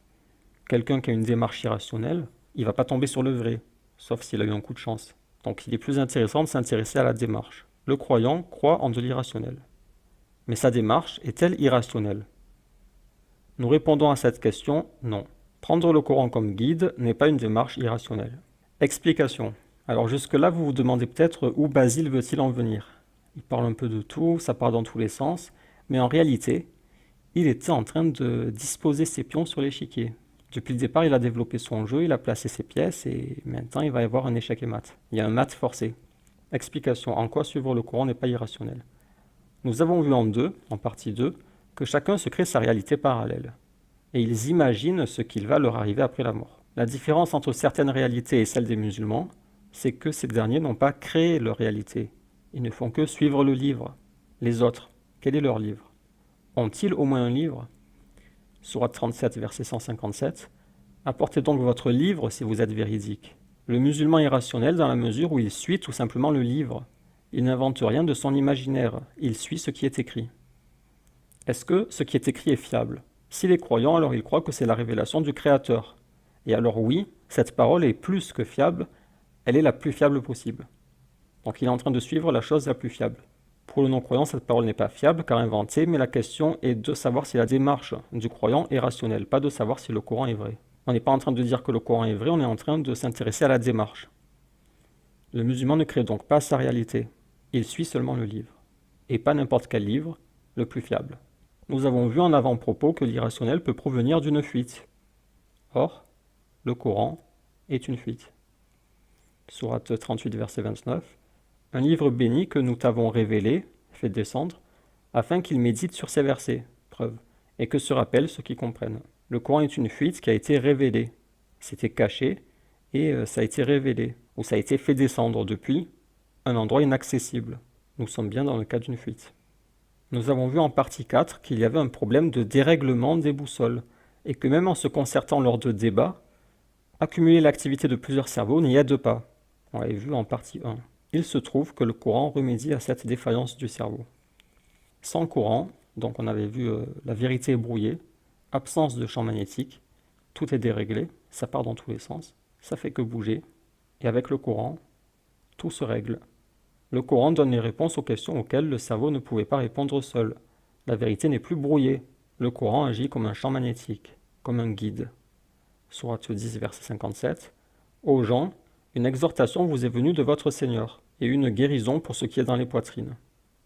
Quelqu'un qui a une démarche irrationnelle, il ne va pas tomber sur le vrai, sauf s'il a eu un coup de chance. Donc il est plus intéressant de s'intéresser à la démarche. Le croyant croit en de l'irrationnel. Mais sa démarche est-elle irrationnelle? Nous répondons à cette question, non. Prendre le Coran comme guide n'est pas une démarche irrationnelle. Explication. Alors jusque-là, vous vous demandez peut-être où Basile veut-il en venir. Il parle un peu de tout, ça part dans tous les sens, mais en réalité, il était en train de disposer ses pions sur l'échiquier. Depuis le départ, il a développé son jeu, il a placé ses pièces, et maintenant il va y avoir un échec et mat. Il y a un mat forcé. Explication. En quoi suivre le Coran n'est pas irrationnel. Nous avons vu en partie 2, que chacun se crée sa réalité parallèle. Et ils imaginent ce qu'il va leur arriver après la mort. La différence entre certaines réalités et celles des musulmans, c'est que ces derniers n'ont pas créé leur réalité. Ils ne font que suivre le livre. Les autres, quel est leur livre? Ont-ils au moins un livre? Sourate 37, verset 157. Apportez donc votre livre si vous êtes véridique. Le musulman est rationnel dans la mesure où il suit tout simplement le livre. Il n'invente rien de son imaginaire, il suit ce qui est écrit. Est-ce que ce qui est écrit est fiable? S'il est croyant, alors il croit que c'est la révélation du Créateur. Et alors oui, cette parole est plus que fiable, elle est la plus fiable possible. Donc il est en train de suivre la chose la plus fiable. Pour le non-croyant, cette parole n'est pas fiable car inventée, mais la question est de savoir si la démarche du croyant est rationnelle, pas de savoir si le Coran est vrai. On n'est pas en train de dire que le Coran est vrai, on est en train de s'intéresser à la démarche. Le musulman ne crée donc pas sa réalité, il suit seulement le livre. Et pas n'importe quel livre, le plus fiable. Nous avons vu en avant-propos que l'irrationnel peut provenir d'une fuite. Or, le Coran est une fuite. Sourate 38, verset 29. Un livre béni que nous t'avons révélé, fait descendre, afin qu'il médite sur ces versets, preuve, et que se rappellent ceux qui comprennent. Le Coran est une fuite qui a été révélée. C'était caché, et ça a été révélé, ou ça a été fait descendre depuis un endroit inaccessible. Nous sommes bien dans le cas d'une fuite. Nous avons vu en partie 4 qu'il y avait un problème de dérèglement des boussoles, et que même en se concertant lors de débats, accumuler l'activité de plusieurs cerveaux n'y aide pas. On l'avait vu en partie 1. Il se trouve que le Coran remédie à cette défaillance du cerveau. Sans Coran, donc on avait vu la vérité est brouillée, absence de champ magnétique, tout est déréglé, ça part dans tous les sens, ça fait que bouger, et avec le Coran, tout se règle. Le Coran donne les réponses aux questions auxquelles le cerveau ne pouvait pas répondre seul. La vérité n'est plus brouillée. Le Coran agit comme un champ magnétique, comme un guide. Sourate 10, verset 57. Ô gens, une exhortation vous est venue de votre Seigneur, et une guérison pour ce qui est dans les poitrines,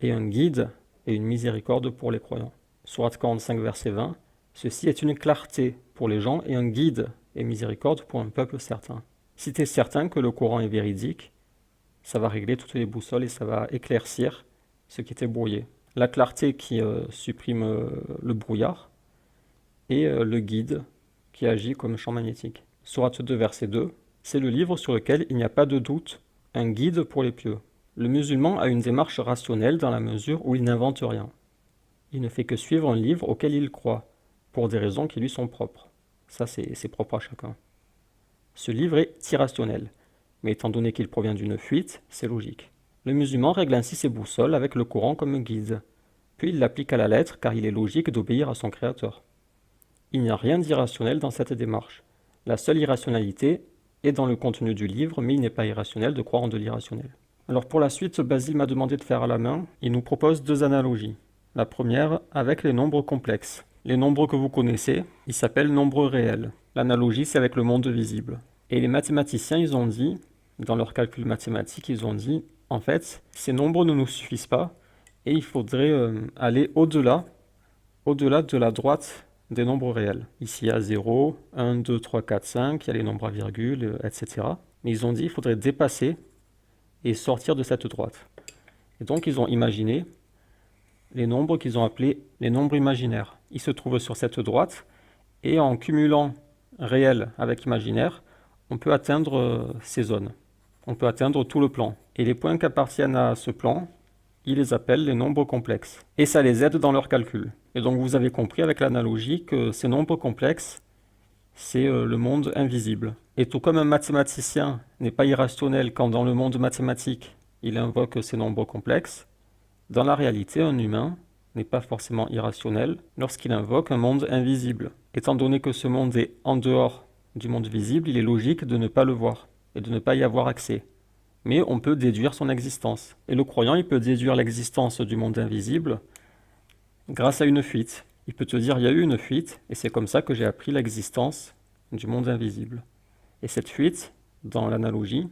et un guide et une miséricorde pour les croyants. Sourate 45, verset 20. Ceci est une clarté pour les gens et un guide et miséricorde pour un peuple certain. Si tu es certain que le Coran est véridique, ça va régler toutes les boussoles et ça va éclaircir ce qui était brouillé. La clarté qui supprime le brouillard et le guide qui agit comme champ magnétique. Sourate 2, verset 2, c'est le livre sur lequel il n'y a pas de doute, un guide pour les pieux. Le musulman a une démarche rationnelle dans la mesure où il n'invente rien. Il ne fait que suivre un livre auquel il croit, pour des raisons qui lui sont propres. Ça, c'est propre à chacun. Ce livre est irrationnel, mais étant donné qu'il provient d'une fuite, c'est logique. Le musulman règle ainsi ses boussoles avec le Coran comme guide, puis il l'applique à la lettre car il est logique d'obéir à son Créateur. Il n'y a rien d'irrationnel dans cette démarche. La seule irrationalité est dans le contenu du livre, mais il n'est pas irrationnel de croire en de l'irrationnel. Alors pour la suite, Basile m'a demandé de faire à la main. Il nous propose 2 analogies. La première avec les nombres complexes. Les nombres que vous connaissez, ils s'appellent nombres réels. L'analogie, c'est avec le monde visible. Et les mathématiciens, ils ont dit, dans leurs calculs mathématiques, ils ont dit, en fait, ces nombres ne nous suffisent pas, et il faudrait aller au-delà de la droite des nombres réels. Ici, il y a 0, 1, 2, 3, 4, 5, il y a les nombres à virgule, etc. Mais ils ont dit qu'il faudrait dépasser et sortir de cette droite. Et donc, ils ont imaginé les nombres qu'ils ont appelés les nombres imaginaires. Ils se trouvent sur cette droite, et en cumulant réel avec imaginaire, on peut atteindre ces zones. On peut atteindre tout le plan. Et les points qui appartiennent à ce plan, ils les appellent les nombres complexes. Et ça les aide dans leurs calculs. Et donc vous avez compris avec l'analogie que ces nombres complexes, c'est le monde invisible. Et tout comme un mathématicien n'est pas irrationnel quand dans le monde mathématique, il invoque ces nombres complexes, dans la réalité, un humain n'est pas forcément irrationnel lorsqu'il invoque un monde invisible. Étant donné que ce monde est en dehors du monde visible, il est logique de ne pas le voir et de ne pas y avoir accès. Mais on peut déduire son existence. Et le croyant, il peut déduire l'existence du monde invisible grâce à une fuite. Il peut te dire, il y a eu une fuite, et c'est comme ça que j'ai appris l'existence du monde invisible. Et cette fuite, dans l'analogie,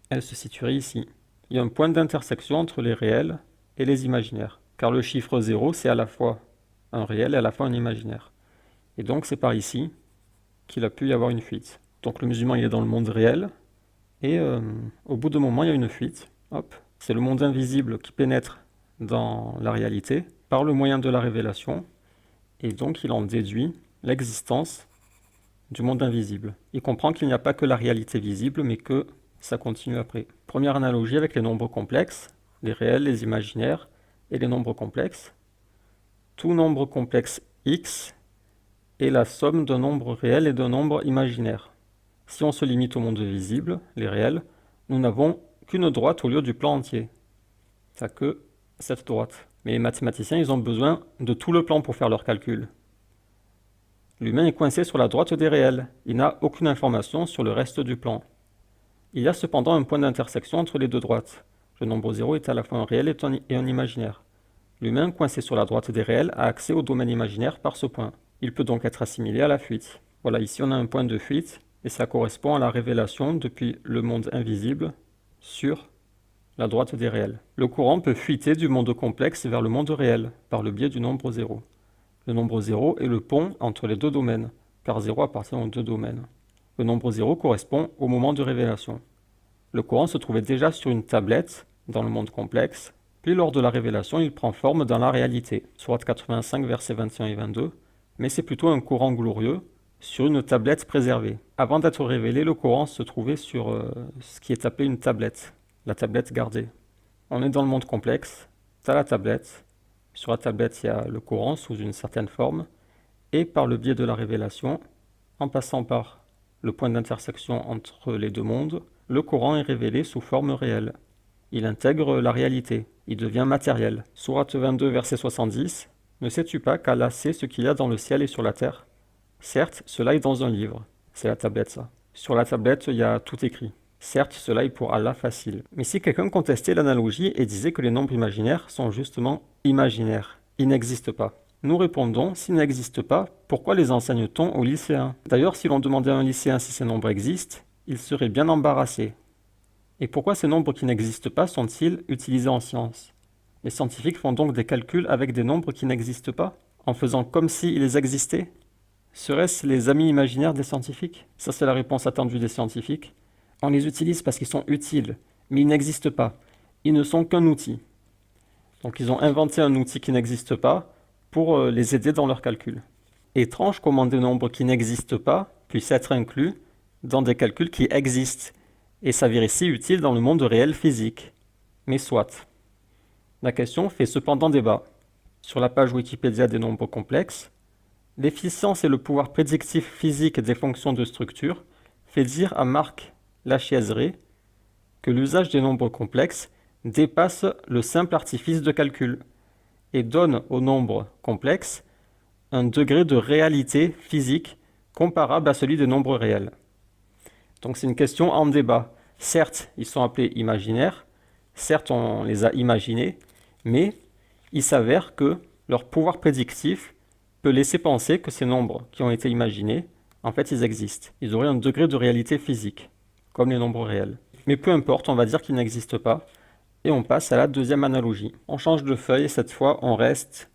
elle se situerait ici. Il y a un point d'intersection entre les réels et les imaginaires. Car le chiffre 0, c'est à la fois un réel et à la fois un imaginaire. Et donc c'est par ici qu'il a pu y avoir une fuite. Donc le musulman, il est dans le monde réel, et au bout d'un moment, il y a une fuite. Hop, c'est le monde invisible qui pénètre dans la réalité par le moyen de la révélation, et donc il en déduit l'existence du monde invisible. Il comprend qu'il n'y a pas que la réalité visible, mais que ça continue après. Première analogie avec les nombres complexes, les réels, les imaginaires et les nombres complexes. Tout nombre complexe x est la somme d'un nombre réel et d'un nombre imaginaire. Si on se limite au monde visible, les réels, nous n'avons qu'une droite au lieu du plan entier. Ça que cette droite. Mais les mathématiciens, ils ont besoin de tout le plan pour faire leurs calculs. L'humain est coincé sur la droite des réels. Il n'a aucune information sur le reste du plan. Il y a cependant un point d'intersection entre les deux droites. Le nombre 0 est à la fois un réel et un imaginaire. L'humain, coincé sur la droite des réels, a accès au domaine imaginaire par ce point. Il peut donc être assimilé à la fuite. Voilà, ici on a un point de fuite, et ça correspond à la révélation depuis le monde invisible sur la droite des réels. Le courant peut fuiter du monde complexe vers le monde réel, par le biais du nombre 0. Le nombre 0 est le pont entre les deux domaines, car 0 appartient aux deux domaines. Le nombre 0 correspond au moment de révélation. Le courant se trouvait déjà sur une tablette dans le monde complexe, puis lors de la révélation, il prend forme dans la réalité. Sourate 85, versets 21 et 22, mais c'est plutôt un courant glorieux sur une tablette préservée. Avant d'être révélé, le Coran se trouvait sur ce qui est appelé une tablette, la tablette gardée. On est dans le monde complexe, tu as la tablette, sur la tablette il y a le Coran sous une certaine forme, et par le biais de la révélation, en passant par le point d'intersection entre les deux mondes, le Coran est révélé sous forme réelle. Il intègre la réalité, il devient matériel. Sourate 22, verset 70, « Ne sais-tu pas qu'Allah sait ce qu'il y a dans le ciel et sur la terre ? Certes, cela est dans un livre. » C'est la tablette, ça. Sur la tablette, il y a tout écrit. Certes, cela est pour Allah facile. Mais si quelqu'un contestait l'analogie et disait que les nombres imaginaires sont justement imaginaires, ils n'existent pas. Nous répondons, s'ils n'existent pas, pourquoi les enseigne-t-on aux lycéens ? D'ailleurs, si l'on demandait à un lycéen si ces nombres existent, il serait bien embarrassé. Et pourquoi ces nombres qui n'existent pas sont-ils utilisés en sciences ? Les scientifiques font donc des calculs avec des nombres qui n'existent pas, en faisant comme s'ils existaient ? Seraient-ce les amis imaginaires des scientifiques ? Ça, c'est la réponse attendue des scientifiques. On les utilise parce qu'ils sont utiles, mais ils n'existent pas. Ils ne sont qu'un outil. Donc ils ont inventé un outil qui n'existe pas pour les aider dans leurs calculs. Étrange comment des nombres qui n'existent pas puissent être inclus dans des calculs qui existent et s'avérer si utiles dans le monde réel physique. Mais soit. La question fait cependant débat. Sur la page Wikipédia des nombres complexes, l'efficience et le pouvoir prédictif physique des fonctions de structure fait dire à Marc Lachiaiserie que l'usage des nombres complexes dépasse le simple artifice de calcul et donne aux nombres complexes un degré de réalité physique comparable à celui des nombres réels. Donc c'est une question en débat. Certes, ils sont appelés imaginaires, certes on les a imaginés, mais il s'avère que leur pouvoir prédictif peut laisser penser que ces nombres qui ont été imaginés, en fait ils existent. Ils auraient un degré de réalité physique, comme les nombres réels. Mais peu importe, on va dire qu'ils n'existent pas, et on passe à la deuxième analogie. On change de feuille et cette fois on reste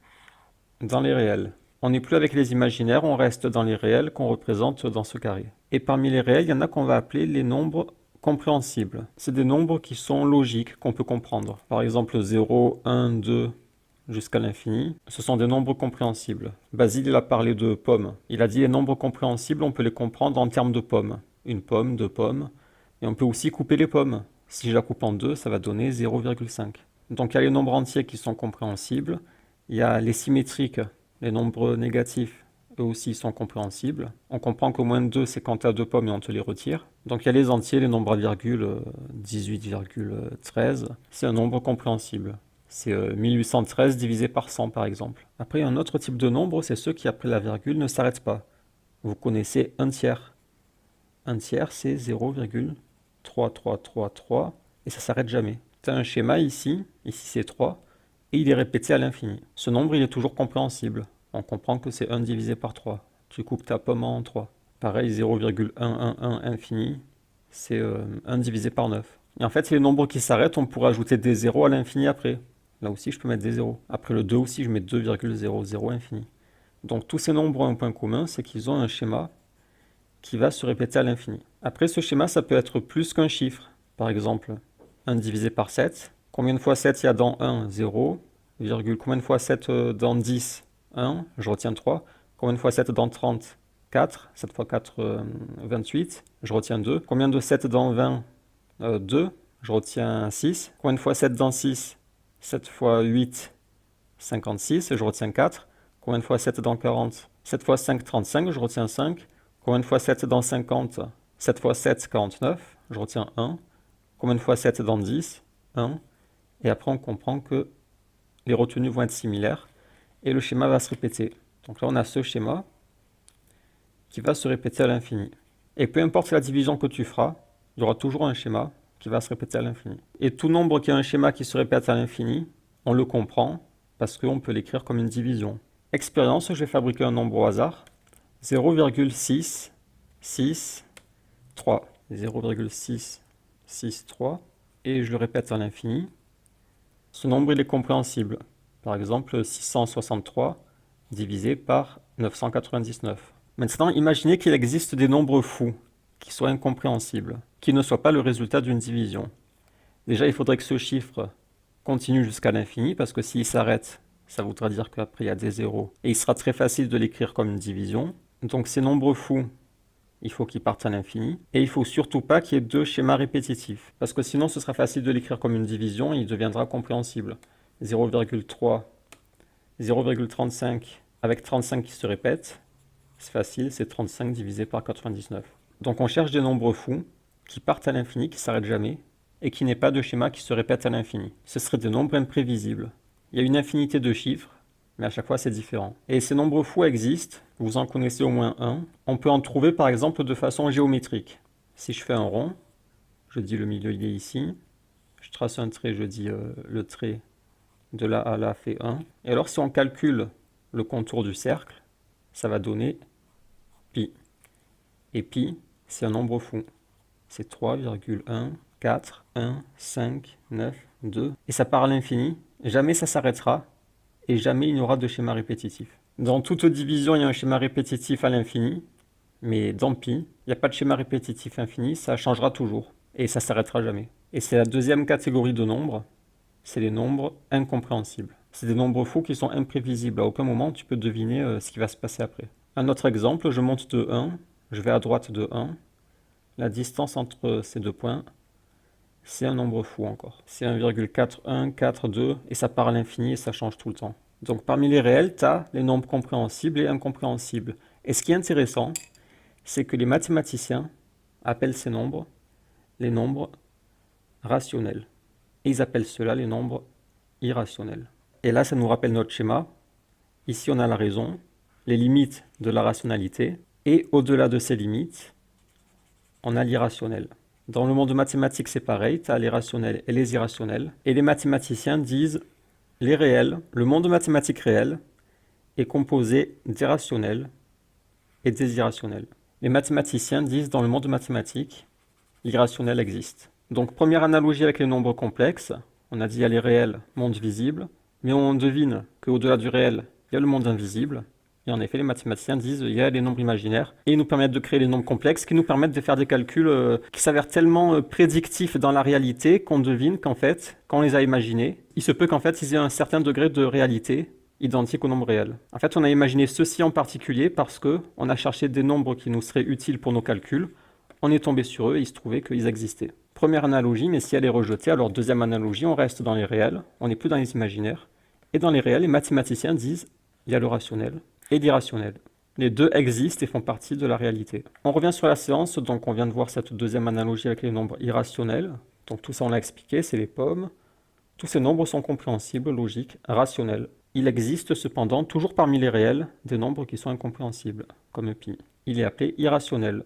dans les réels. On n'est plus avec les imaginaires, on reste dans les réels qu'on représente dans ce carré. Et parmi les réels, il y en a qu'on va appeler les nombres compréhensibles. C'est des nombres qui sont logiques, qu'on peut comprendre. Par exemple 0, 1, 2, jusqu'à l'infini. Ce sont des nombres compréhensibles. Basile, il a parlé de pommes. Il a dit les nombres compréhensibles, on peut les comprendre en termes de pommes. Une pomme, deux pommes. Et on peut aussi couper les pommes. Si je la coupe en deux, ça va donner 0,5. Donc il y a les nombres entiers qui sont compréhensibles. Il y a les symétriques, les nombres négatifs, eux aussi sont compréhensibles. On comprend qu'au moins 2, c'est quand tu as deux pommes et on te les retire. Donc il y a les entiers, les nombres à virgule, 18,13. C'est un nombre compréhensible. C'est 1813 divisé par 100 par exemple. Après, il y a un autre type de nombre, c'est ceux qui après la virgule ne s'arrêtent pas. Vous connaissez un tiers. Un tiers, c'est 0,3333 et ça ne s'arrête jamais. Tu as un schéma ici c'est 3, et il est répété à l'infini. Ce nombre, il est toujours compréhensible. On comprend que c'est 1 divisé par 3. Tu coupes ta pomme en 3. Pareil, 0,111 infini, c'est 1 divisé par 9. Et en fait, c'est les nombres qui s'arrêtent, on pourrait ajouter des zéros à l'infini après. Là aussi, je peux mettre des zéros. Après le 2 aussi, je mets 2,00 infini. Donc tous ces nombres ont un point commun, c'est qu'ils ont un schéma qui va se répéter à l'infini. Après, ce schéma, ça peut être plus qu'un chiffre. Par exemple, 1 divisé par 7. Combien de fois 7 il y a dans 1? 0. Virgule. Combien de fois 7 dans 10? 1. Je retiens 3. Combien de fois 7 dans 30? 4. 7 fois 4, 28. Je retiens 2. Combien de 7 dans 20? 2. Je retiens 6. Combien de fois 7 dans 6? 7 fois 8, 56. Je retiens 4. Combien de fois 7 dans 40? 7 fois 5, 35. Je retiens 5. Combien de fois 7 dans 50? 7 fois 7, 49. Je retiens 1. Combien de fois 7 dans 10? 1. Et après, on comprend que les retenues vont être similaires et le schéma va se répéter. Donc là, on a ce schéma qui va se répéter à l'infini. Et peu importe la division que tu feras, il y aura toujours un schéma qui va se répéter à l'infini. Et tout nombre qui a un schéma qui se répète à l'infini, on le comprend parce qu'on peut l'écrire comme une division. Expérience, je vais fabriquer un nombre au hasard. 0,663. 0,663. Et je le répète à l'infini. Ce nombre, il est compréhensible. Par exemple, 663 divisé par 999. Maintenant, imaginez qu'il existe des nombres fous, qui soient incompréhensibles, qui ne soient pas le résultat d'une division. Déjà, il faudrait que ce chiffre continue jusqu'à l'infini, parce que s'il s'arrête, ça voudra dire qu'après il y a des zéros, et il sera très facile de l'écrire comme une division. Donc ces nombres fous, il faut qu'ils partent à l'infini, et il ne faut surtout pas qu'il y ait deux schémas répétitifs, parce que sinon ce sera facile de l'écrire comme une division, et il deviendra compréhensible. 0,3, 0,35, avec 35 qui se répètent, c'est facile, c'est 35 divisé par 99. Donc on cherche des nombres fous, qui partent à l'infini, qui ne s'arrêtent jamais, et qui n'aient pas de schéma qui se répète à l'infini. Ce seraient des nombres imprévisibles. Il y a une infinité de chiffres, mais à chaque fois c'est différent. Et ces nombres fous existent, vous en connaissez au moins un. On peut en trouver par exemple de façon géométrique. Si je fais un rond, je dis le milieu il est ici, je trace un trait, je dis le trait de là à là fait 1. Et alors si on calcule le contour du cercle, ça va donner pi. Et pi, c'est un nombre fou. C'est 3,141,5,9,2. Et ça part à l'infini. Jamais ça s'arrêtera. Et jamais il n'y aura de schéma répétitif. Dans toute division, il y a un schéma répétitif à l'infini. Mais dans pi, il n'y a pas de schéma répétitif infini. Ça changera toujours. Et ça ne s'arrêtera jamais. Et c'est la deuxième catégorie de nombres. C'est les nombres incompréhensibles. C'est des nombres fous qui sont imprévisibles. À aucun moment, tu peux deviner ce qui va se passer après. Un autre exemple, je monte de 1. Je vais à droite de 1. La distance entre ces deux points, c'est un nombre fou encore. C'est 1,4142 et ça part à l'infini et ça change tout le temps. Donc parmi les réels, tu as les nombres compréhensibles et incompréhensibles. Et ce qui est intéressant, c'est que les mathématiciens appellent ces nombres les nombres rationnels. Et ils appellent cela les nombres irrationnels. Et là, ça nous rappelle notre schéma. Ici, on a la raison, les limites de la rationalité, et au-delà de ces limites, on a l'irrationnel. Dans le monde mathématique, c'est pareil, tu as les rationnels et les irrationnels. Et les mathématiciens disent les réels, le monde mathématique réel est composé des rationnels et des irrationnels. Les mathématiciens disent dans le monde mathématique, l'irrationnel existe. Donc première analogie avec les nombres complexes, on a dit il y a les réels, monde visible, mais on devine qu'au-delà du réel, il y a le monde invisible. Et en effet, les mathématiciens disent il y a les nombres imaginaires et ils nous permettent de créer les nombres complexes qui nous permettent de faire des calculs qui s'avèrent tellement prédictifs dans la réalité qu'on devine qu'en fait, quand on les a imaginés, il se peut qu'en fait, ils aient un certain degré de réalité identique au nombre réel. En fait, on a imaginé ceci en particulier parce qu'on a cherché des nombres qui nous seraient utiles pour nos calculs. On est tombé sur eux et il se trouvait qu'ils existaient. Première analogie, mais si elle est rejetée, alors deuxième analogie, on reste dans les réels, on n'est plus dans les imaginaires. Et dans les réels, les mathématiciens disent il y a le rationnel et l'irrationnel. Les deux existent et font partie de la réalité. On revient sur la séance, donc on vient de voir cette deuxième analogie avec les nombres irrationnels. Donc tout ça on l'a expliqué, c'est les pommes. Tous ces nombres sont compréhensibles, logiques, rationnels. Il existe cependant, toujours parmi les réels, des nombres qui sont incompréhensibles, comme pi. Il est appelé irrationnel.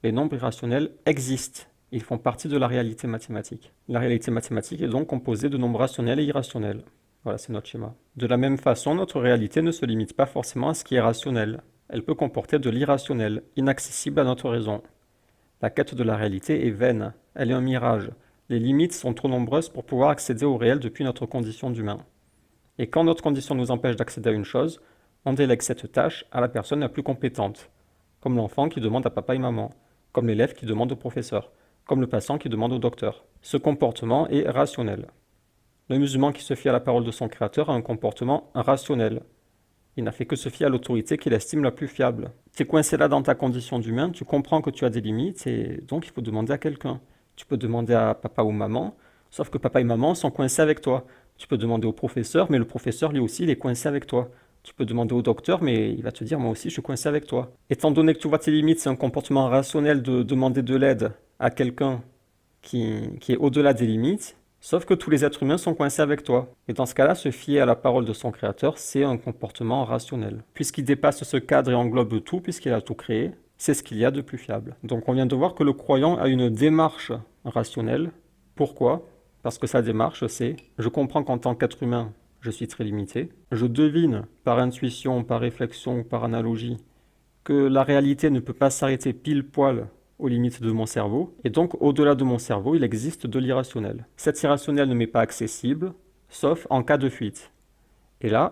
Les nombres irrationnels existent. Ils font partie de la réalité mathématique. La réalité mathématique est donc composée de nombres rationnels et irrationnels. Voilà, c'est notre schéma. De la même façon, notre réalité ne se limite pas forcément à ce qui est rationnel. Elle peut comporter de l'irrationnel, inaccessible à notre raison. La quête de la réalité est vaine, elle est un mirage. Les limites sont trop nombreuses pour pouvoir accéder au réel depuis notre condition d'humain. Et quand notre condition nous empêche d'accéder à une chose, on délègue cette tâche à la personne la plus compétente, comme l'enfant qui demande à papa et maman, comme l'élève qui demande au professeur, comme le patient qui demande au docteur. Ce comportement est rationnel. Le musulman qui se fie à la parole de son créateur a un comportement rationnel. Il n'a fait que se fier à l'autorité qu'il estime la plus fiable. Tu es coincé là dans ta condition d'humain, tu comprends que tu as des limites et donc il faut demander à quelqu'un. Tu peux demander à papa ou maman, sauf que papa et maman sont coincés avec toi. Tu peux demander au professeur, mais le professeur lui aussi il est coincé avec toi. Tu peux demander au docteur, mais il va te dire moi aussi je suis coincé avec toi. Étant donné que tu vois tes limites, c'est un comportement rationnel de demander de l'aide à quelqu'un qui est au-delà des limites. Sauf que tous les êtres humains sont coincés avec toi. Et dans ce cas-là, se fier à la parole de son créateur, c'est un comportement rationnel. Puisqu'il dépasse ce cadre et englobe tout, puisqu'il a tout créé, c'est ce qu'il y a de plus fiable. Donc on vient de voir que le croyant a une démarche rationnelle. Pourquoi ? Parce que sa démarche, c'est « je comprends qu'en tant qu'être humain, je suis très limité. Je devine par intuition, par réflexion ou par analogie que la réalité ne peut pas s'arrêter pile poil aux limites de mon cerveau, et donc au-delà de mon cerveau, il existe de l'irrationnel. Cet irrationnel ne m'est pas accessible, sauf en cas de fuite. Et là,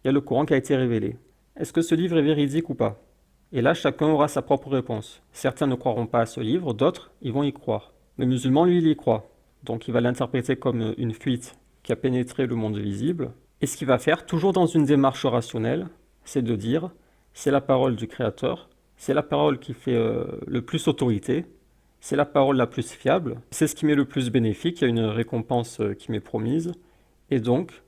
il y a le Coran qui a été révélé. Est-ce que ce livre est véridique ou pas ? Et là, chacun aura sa propre réponse. Certains ne croiront pas à ce livre, d'autres, ils vont y croire. Le musulman, lui, il y croit. Donc il va l'interpréter comme une fuite qui a pénétré le monde visible. Et ce qu'il va faire, toujours dans une démarche rationnelle, c'est de dire, c'est la parole du Créateur, c'est la parole qui fait le plus autorité, c'est la parole la plus fiable, c'est ce qui m'est le plus bénéfique, il y a une récompense qui m'est promise, et donc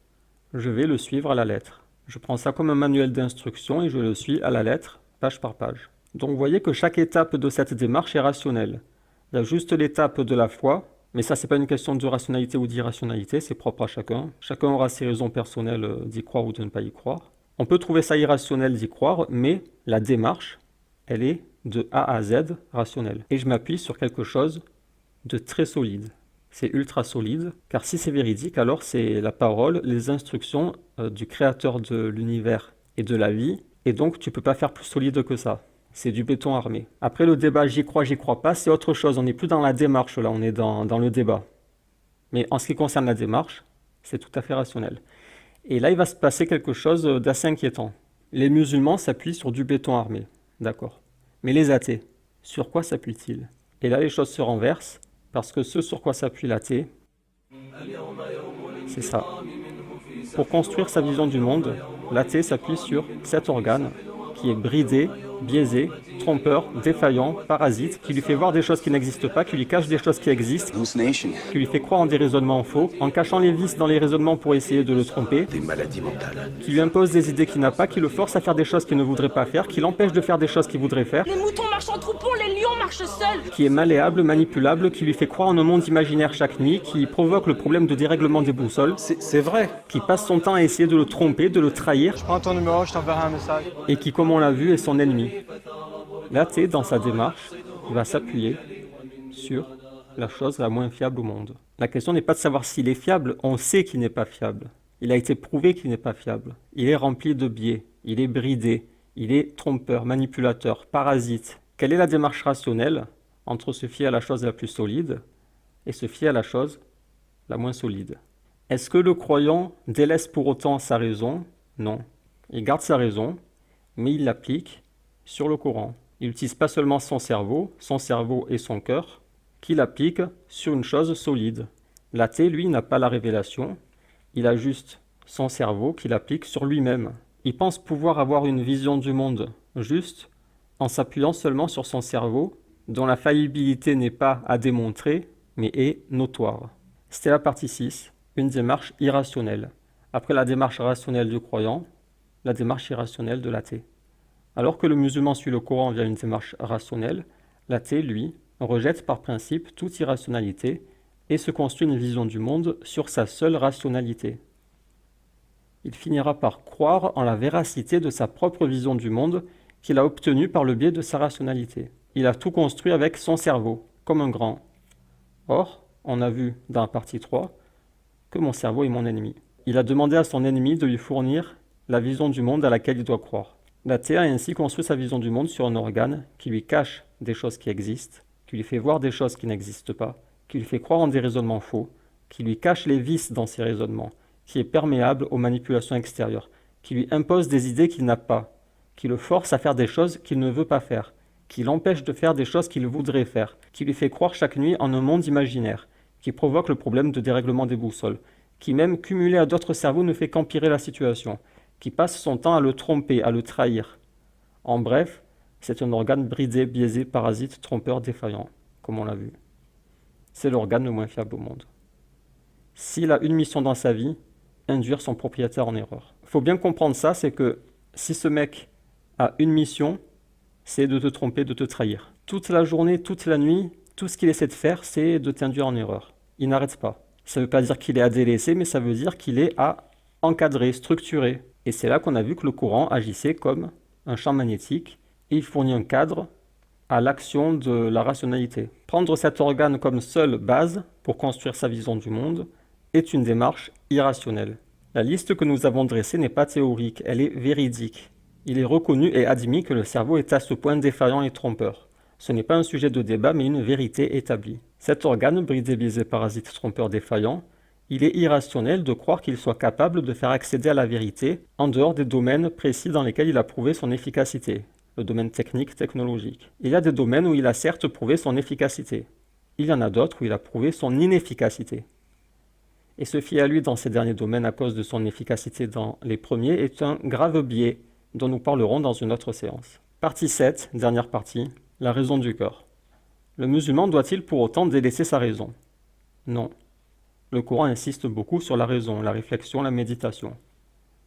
je vais le suivre à la lettre. Je prends ça comme un manuel d'instruction et je le suis à la lettre, page par page. Donc vous voyez que chaque étape de cette démarche est rationnelle. Il y a juste l'étape de la foi, mais ça c'est pas une question de rationalité ou d'irrationalité, c'est propre à chacun. Chacun aura ses raisons personnelles d'y croire ou de ne pas y croire. On peut trouver ça irrationnel d'y croire, mais la démarche, elle est de A à Z rationnelle. Et je m'appuie sur quelque chose de très solide. C'est ultra solide, car si c'est véridique, alors c'est la parole, les instructions du créateur de l'univers et de la vie, et donc tu peux pas faire plus solide que ça. C'est du béton armé. Après le débat j'y crois pas, c'est autre chose, on n'est plus dans la démarche là, on est dans le débat. Mais en ce qui concerne la démarche, c'est tout à fait rationnel. Et là il va se passer quelque chose d'assez inquiétant. Les musulmans s'appuient sur du béton armé. D'accord. Mais les athées, sur quoi s'appuient-ils ? Et là, les choses se renversent, parce que ce sur quoi s'appuie l'athée, c'est ça. Pour construire sa vision du monde, l'athée s'appuie sur cet organe, qui qui est bridé, biaisé, trompeur, défaillant, parasite, qui lui fait voir des choses qui n'existent pas, qui lui cache des choses qui existent, qui lui fait croire en des raisonnements faux, en cachant les vices dans les raisonnements pour essayer de le tromper, Des maladies mentales. qui lui impose des idées qu'il n'a pas, qui le force à faire des choses qu'il ne voudrait pas faire, qui l'empêche de faire des choses qu'il voudrait faire, Les moutons marchent en troupeau, les lions marchent seuls. qui est malléable, manipulable, qui lui fait croire en un monde imaginaire chaque nuit, qui provoque le problème de dérèglement des boussoles, C'est vrai. qui passe son temps à essayer de le tromper, de le trahir, Je prends ton numéro, je t'enverrai un message. et qui, comme on l'a vu, est son ennemi. L'athée, dans sa démarche, va s'appuyer sur la chose la moins fiable au monde. La question n'est pas de savoir s'il est fiable, on sait qu'il n'est pas fiable. Il a été prouvé qu'il n'est pas fiable. Il est rempli de biais, il est bridé, il est trompeur, manipulateur, parasite. Quelle est la démarche rationnelle entre se fier à la chose la plus solide et se fier à la chose la moins solide? Est-ce que le croyant délaisse pour autant sa raison? Non. Il garde sa raison, mais il l'applique sur le Coran. Il n'utilise pas seulement son cerveau et son cœur, qu'il applique sur une chose solide. L'athée, lui, n'a pas la révélation, il a juste son cerveau qu'il applique sur lui-même. Il pense pouvoir avoir une vision du monde juste en s'appuyant seulement sur son cerveau, dont la faillibilité n'est pas à démontrer, mais est notoire. C'était la partie 6, une démarche irrationnelle. Après la démarche rationnelle du croyant, la démarche irrationnelle de l'athée. Alors que le musulman suit le Coran via une démarche rationnelle, l'athée, lui, rejette par principe toute irrationalité et se construit une vision du monde sur sa seule rationalité. Il finira par croire en la véracité de sa propre vision du monde qu'il a obtenue par le biais de sa rationalité. Il a tout construit avec son cerveau, comme un grand. Or, on a vu dans la partie 3 que mon cerveau est mon ennemi. Il a demandé à son ennemi de lui fournir la vision du monde à laquelle il doit croire. L'athée a ainsi construit sa vision du monde sur un organe qui lui cache des choses qui existent, qui lui fait voir des choses qui n'existent pas, qui lui fait croire en des raisonnements faux, qui lui cache les vices dans ses raisonnements, qui est perméable aux manipulations extérieures, qui lui impose des idées qu'il n'a pas, qui le force à faire des choses qu'il ne veut pas faire, qui l'empêche de faire des choses qu'il voudrait faire, qui lui fait croire chaque nuit en un monde imaginaire, qui provoque le problème de dérèglement des boussoles, qui même cumulé à d'autres cerveaux ne fait qu'empirer la situation, qui passe son temps à le tromper, à le trahir. En bref, c'est un organe bridé, biaisé, parasite, trompeur, défaillant, comme on l'a vu. C'est l'organe le moins fiable au monde. S'il a une mission dans sa vie, induire son propriétaire en erreur. Il faut bien comprendre ça, c'est que si ce mec a une mission, c'est de te tromper, de te trahir. Toute la journée, toute la nuit, tout ce qu'il essaie de faire, c'est de t'induire en erreur. Il n'arrête pas. Ça ne veut pas dire qu'il est à délaisser, mais ça veut dire qu'il est à encadrer, structurer. Et c'est là qu'on a vu que le Coran agissait comme un champ magnétique et il fournit un cadre à l'action de la rationalité. Prendre cet organe comme seule base pour construire sa vision du monde est une démarche irrationnelle. La liste que nous avons dressée n'est pas théorique, elle est véridique. Il est reconnu et admis que le cerveau est à ce point défaillant et trompeur. Ce n'est pas un sujet de débat, mais une vérité établie. Cet organe, bridé, biaisé, parasite, trompeur, défaillant, il est irrationnel de croire qu'il soit capable de faire accéder à la vérité en dehors des domaines précis dans lesquels il a prouvé son efficacité, le domaine technique, technologique. Il y a des domaines où il a certes prouvé son efficacité. Il y en a d'autres où il a prouvé son inefficacité. Et se fier à lui dans ces derniers domaines à cause de son efficacité dans les premiers est un grave biais dont nous parlerons dans une autre séance. Partie 7, dernière partie, la raison du cœur. Le musulman doit-il pour autant délaisser sa raison? Non. Le Coran insiste beaucoup sur la raison, la réflexion, la méditation.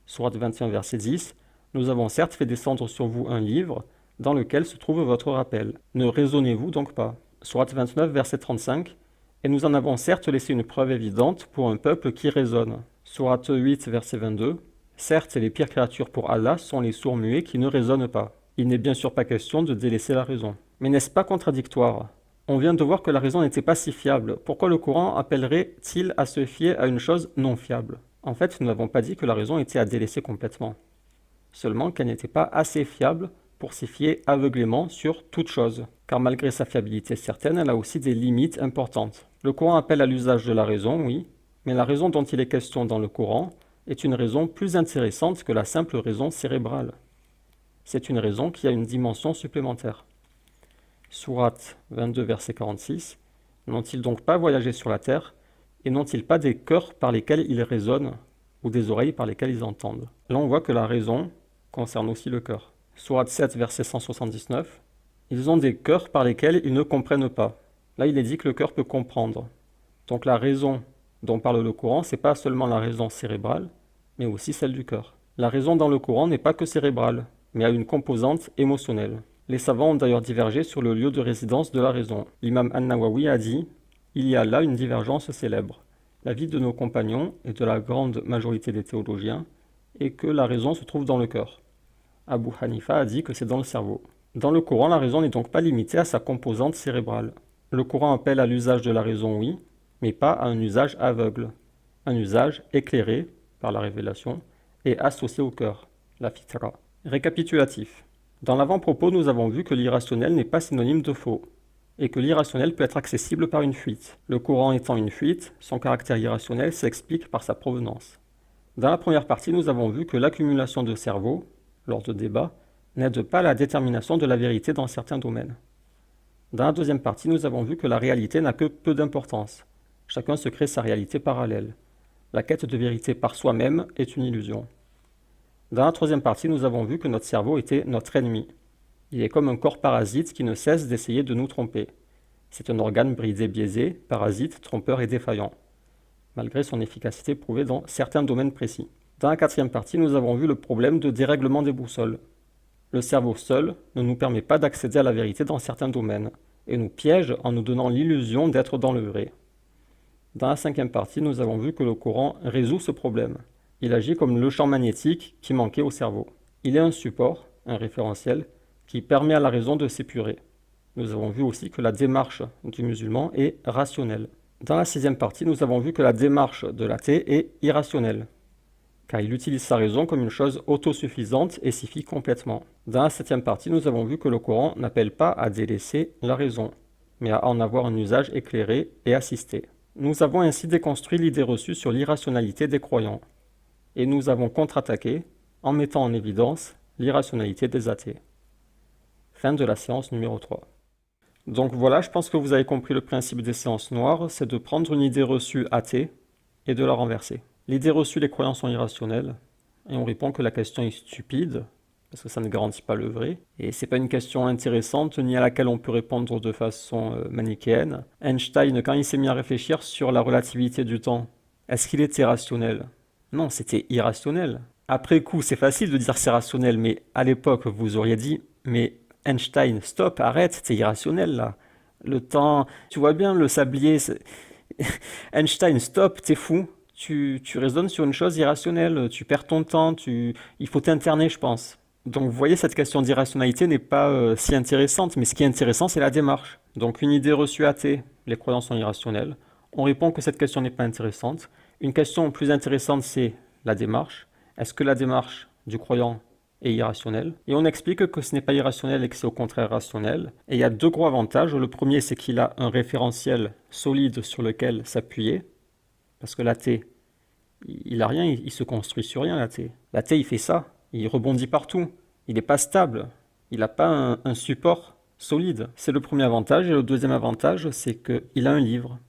Sourate 21, verset 10, « Nous avons certes fait descendre sur vous un livre dans lequel se trouve votre rappel. Ne raisonnez-vous donc pas ?» Sourate 29, verset 35, « Et nous en avons certes laissé une preuve évidente pour un peuple qui raisonne. » Sourate 8, verset 22, « Certes, les pires créatures pour Allah sont les sourds-muets qui ne raisonnent pas. » Il n'est bien sûr pas question de délaisser la raison. Mais n'est-ce pas contradictoire? On vient de voir que la raison n'était pas si fiable. Pourquoi le Coran appellerait-il à se fier à une chose non fiable? En fait, nous n'avons pas dit que la raison était à délaisser complètement. Seulement qu'elle n'était pas assez fiable pour s'y fier aveuglément sur toute chose. Car malgré sa fiabilité certaine, elle a aussi des limites importantes. Le Coran appelle à l'usage de la raison, oui, mais la raison dont il est question dans le Coran est une raison plus intéressante que la simple raison cérébrale. C'est une raison qui a une dimension supplémentaire. Sourate 22, verset 46, « N'ont-ils donc pas voyagé sur la terre, et n'ont-ils pas des cœurs par lesquels ils raisonnent, ou des oreilles par lesquelles ils entendent ?» Là, on voit que la raison concerne aussi le cœur. Sourate 7, verset 179. Ils ont des cœurs par lesquels ils ne comprennent pas. Là, il est dit que le cœur peut comprendre. Donc la raison dont parle le Coran, ce n'est pas seulement la raison cérébrale, mais aussi celle du cœur. La raison dans le Coran n'est pas que cérébrale, mais a une composante émotionnelle. Les savants ont d'ailleurs divergé sur le lieu de résidence de la raison. L'imam An-Nawawi a dit « Il y a là une divergence célèbre. L'avis de nos compagnons et de la grande majorité des théologiens est que la raison se trouve dans le cœur. Abu Hanifa a dit que c'est dans le cerveau. Dans le Coran, la raison n'est donc pas limitée à sa composante cérébrale. Le Coran appelle à l'usage de la raison, oui, mais pas à un usage aveugle, un usage éclairé par la révélation et associé au cœur, la fitra. Récapitulatif. Dans l'avant-propos, nous avons vu que l'irrationnel n'est pas synonyme de faux, et que l'irrationnel peut être accessible par une fuite. Le Coran étant une fuite, son caractère irrationnel s'explique par sa provenance. Dans la première partie, nous avons vu que l'accumulation de cerveau, lors de débats, n'aide pas à la détermination de la vérité dans certains domaines. Dans la deuxième partie, nous avons vu que la réalité n'a que peu d'importance. Chacun se crée sa réalité parallèle. La quête de vérité par soi-même est une illusion. Dans la troisième partie, nous avons vu que notre cerveau était notre ennemi. Il est comme un corps parasite qui ne cesse d'essayer de nous tromper. C'est un organe bridé, biaisé, parasite, trompeur et défaillant, malgré son efficacité prouvée dans certains domaines précis. Dans la quatrième partie, nous avons vu le problème de dérèglement des boussoles. Le cerveau seul ne nous permet pas d'accéder à la vérité dans certains domaines, et nous piège en nous donnant l'illusion d'être dans le vrai. Dans la cinquième partie, nous avons vu que le Coran résout ce problème. Il agit comme le champ magnétique qui manquait au cerveau. Il est un support, un référentiel, qui permet à la raison de s'épurer. Nous avons vu aussi que la démarche du musulman est rationnelle. Dans la sixième partie, nous avons vu que la démarche de l'athée est irrationnelle, car il utilise sa raison comme une chose autosuffisante et s'y fie complètement. Dans la septième partie, nous avons vu que le Coran n'appelle pas à délaisser la raison, mais à en avoir un usage éclairé et assisté. Nous avons ainsi déconstruit l'idée reçue sur l'irrationalité des croyants, et nous avons contre-attaqué en mettant en évidence l'irrationalité des athées. Fin de la séance numéro 3. Donc voilà, je pense que vous avez compris le principe des séances noires, c'est de prendre une idée reçue athée et de la renverser. L'idée reçue, les croyants sont irrationnels, et on répond que la question est stupide, parce que ça ne garantit pas le vrai, et c'est pas une question intéressante, ni à laquelle on peut répondre de façon manichéenne. Einstein, quand il s'est mis à réfléchir sur la relativité du temps, est-ce qu'il était rationnel? Non, c'était irrationnel. Après coup, c'est facile de dire c'est rationnel, mais à l'époque, vous auriez dit, mais Einstein, stop, arrête, c'est irrationnel là. Le temps, tu vois bien, le sablier, Einstein, stop, t'es fou. Tu raisonnes sur une chose irrationnelle, tu perds ton temps, il faut t'interner, je pense. Donc vous voyez, cette question d'irrationalité n'est pas si intéressante, mais ce qui est intéressant, c'est la démarche. Donc une idée reçue athée, les croyants sont irrationnels. On répond que cette question n'est pas intéressante. Une question plus intéressante, c'est la démarche. Est-ce que la démarche du croyant est irrationnelle? Et on explique que ce n'est pas irrationnel et que c'est au contraire rationnel. Et il y a deux gros avantages. Le premier, c'est qu'il a un référentiel solide sur lequel s'appuyer. Parce que l'athée, il a rien, il se construit sur rien, l'athée. L'athée, il fait ça, il rebondit partout. Il n'est pas stable, il n'a pas un support solide. C'est le premier avantage. Et le deuxième avantage, c'est qu'il a un livre.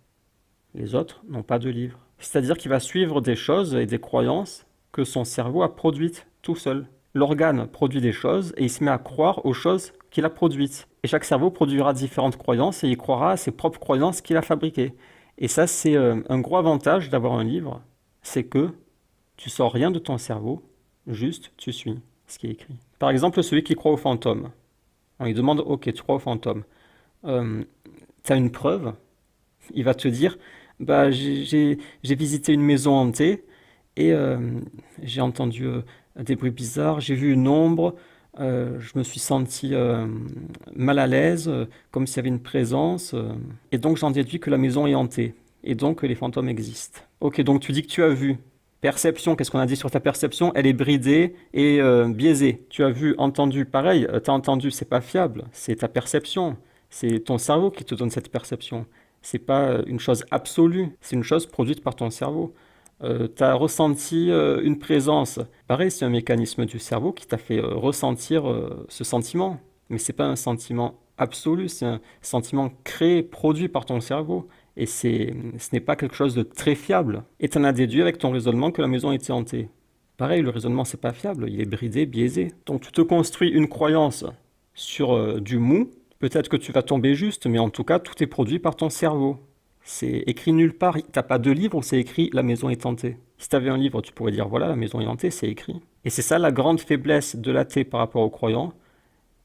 Les autres n'ont pas de livre. C'est-à-dire qu'il va suivre des choses et des croyances que son cerveau a produites tout seul. L'organe produit des choses et il se met à croire aux choses qu'il a produites. Et chaque cerveau produira différentes croyances et il croira à ses propres croyances qu'il a fabriquées. Et ça, c'est un gros avantage d'avoir un livre, c'est que tu sors rien de ton cerveau, juste tu suis ce qui est écrit. Par exemple, celui qui croit aux fantômes. On lui demande, ok, tu crois aux fantômes. Tu as une preuve? Il va te dire, bah, j'ai visité une maison hantée et j'ai entendu des bruits bizarres, j'ai vu une ombre, je me suis senti mal à l'aise, comme s'il y avait une présence, et donc j'en déduis que la maison est hantée, et donc que les fantômes existent. Ok, donc tu dis que tu as vu. Perception, qu'est-ce qu'on a dit sur ta perception? Elle est bridée et biaisée. Tu as vu, entendu, pareil, tu as entendu, c'est pas fiable, c'est ta perception, c'est ton cerveau qui te donne cette perception. C'est pas une chose absolue, c'est une chose produite par ton cerveau. Tu as ressenti une présence. Pareil, c'est un mécanisme du cerveau qui t'a fait ressentir ce sentiment. Mais ce n'est pas un sentiment absolu, c'est un sentiment créé, produit par ton cerveau. Et ce n'est pas quelque chose de très fiable. Et tu en as déduit avec ton raisonnement que la maison était hantée. Pareil, le raisonnement, c'est pas fiable, il est bridé, biaisé. Donc tu te construis une croyance sur du mou, peut-être que tu vas tomber juste, mais en tout cas, tout est produit par ton cerveau. C'est écrit nulle part, t'as pas de livre où c'est écrit « la maison est hantée ». Si tu avais un livre, tu pourrais dire « voilà, la maison est hantée », c'est écrit. Et c'est ça la grande faiblesse de l'athée par rapport au croyant,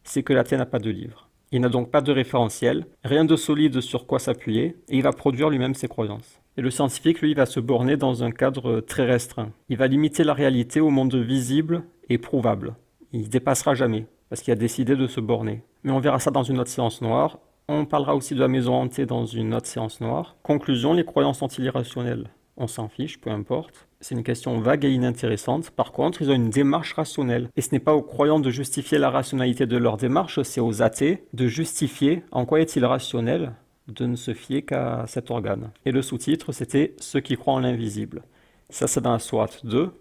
c'est que l'athée n'a pas de livre. Il n'a donc pas de référentiel, rien de solide sur quoi s'appuyer, et il va produire lui-même ses croyances. Et le scientifique, lui, va se borner dans un cadre très restreint. Il va limiter la réalité au monde visible et prouvable. Il ne dépassera jamais, parce qu'il a décidé de se borner. Mais on verra ça dans une autre séance noire. On parlera aussi de la maison hantée dans une autre séance noire. Conclusion, les croyances sont-ils irrationnelles? On s'en fiche, peu importe. C'est une question vague et inintéressante. Par contre, ils ont une démarche rationnelle. Et ce n'est pas aux croyants de justifier la rationalité de leur démarche, c'est aux athées de justifier en quoi est-il rationnel de ne se fier qu'à cet organe. Et le sous-titre, c'était « Ceux qui croient en l'invisible ». Ça, c'est dans la sourate 2.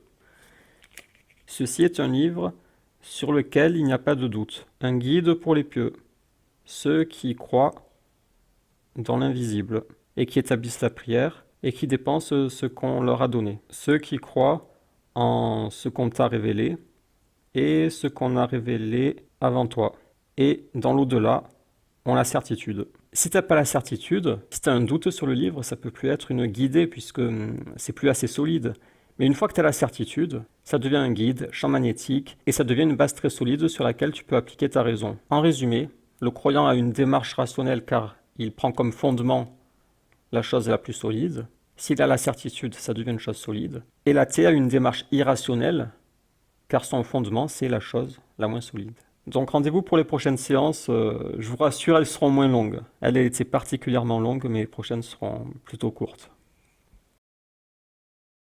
Ceci est un livre sur lequel il n'y a pas de doute. Un guide pour les pieux. Ceux qui croient dans l'invisible et qui établissent la prière et qui dépensent ce qu'on leur a donné. Ceux qui croient en ce qu'on t'a révélé et ce qu'on a révélé avant toi. Et dans l'au-delà, ont la certitude. Si tu n'as pas la certitude, si tu as un doute sur le livre, ça peut plus être une guidée puisque c'est plus assez solide. Mais une fois que tu as la certitude, ça devient un guide, champ magnétique, et ça devient une base très solide sur laquelle tu peux appliquer ta raison. En résumé, le croyant a une démarche rationnelle car il prend comme fondement la chose la plus solide. S'il a la certitude, ça devient une chose solide. Et l'athée a une démarche irrationnelle car son fondement, c'est la chose la moins solide. Donc rendez-vous pour les prochaines séances. Je vous rassure, elles seront moins longues. Elles étaient particulièrement longues, mais les prochaines seront plutôt courtes.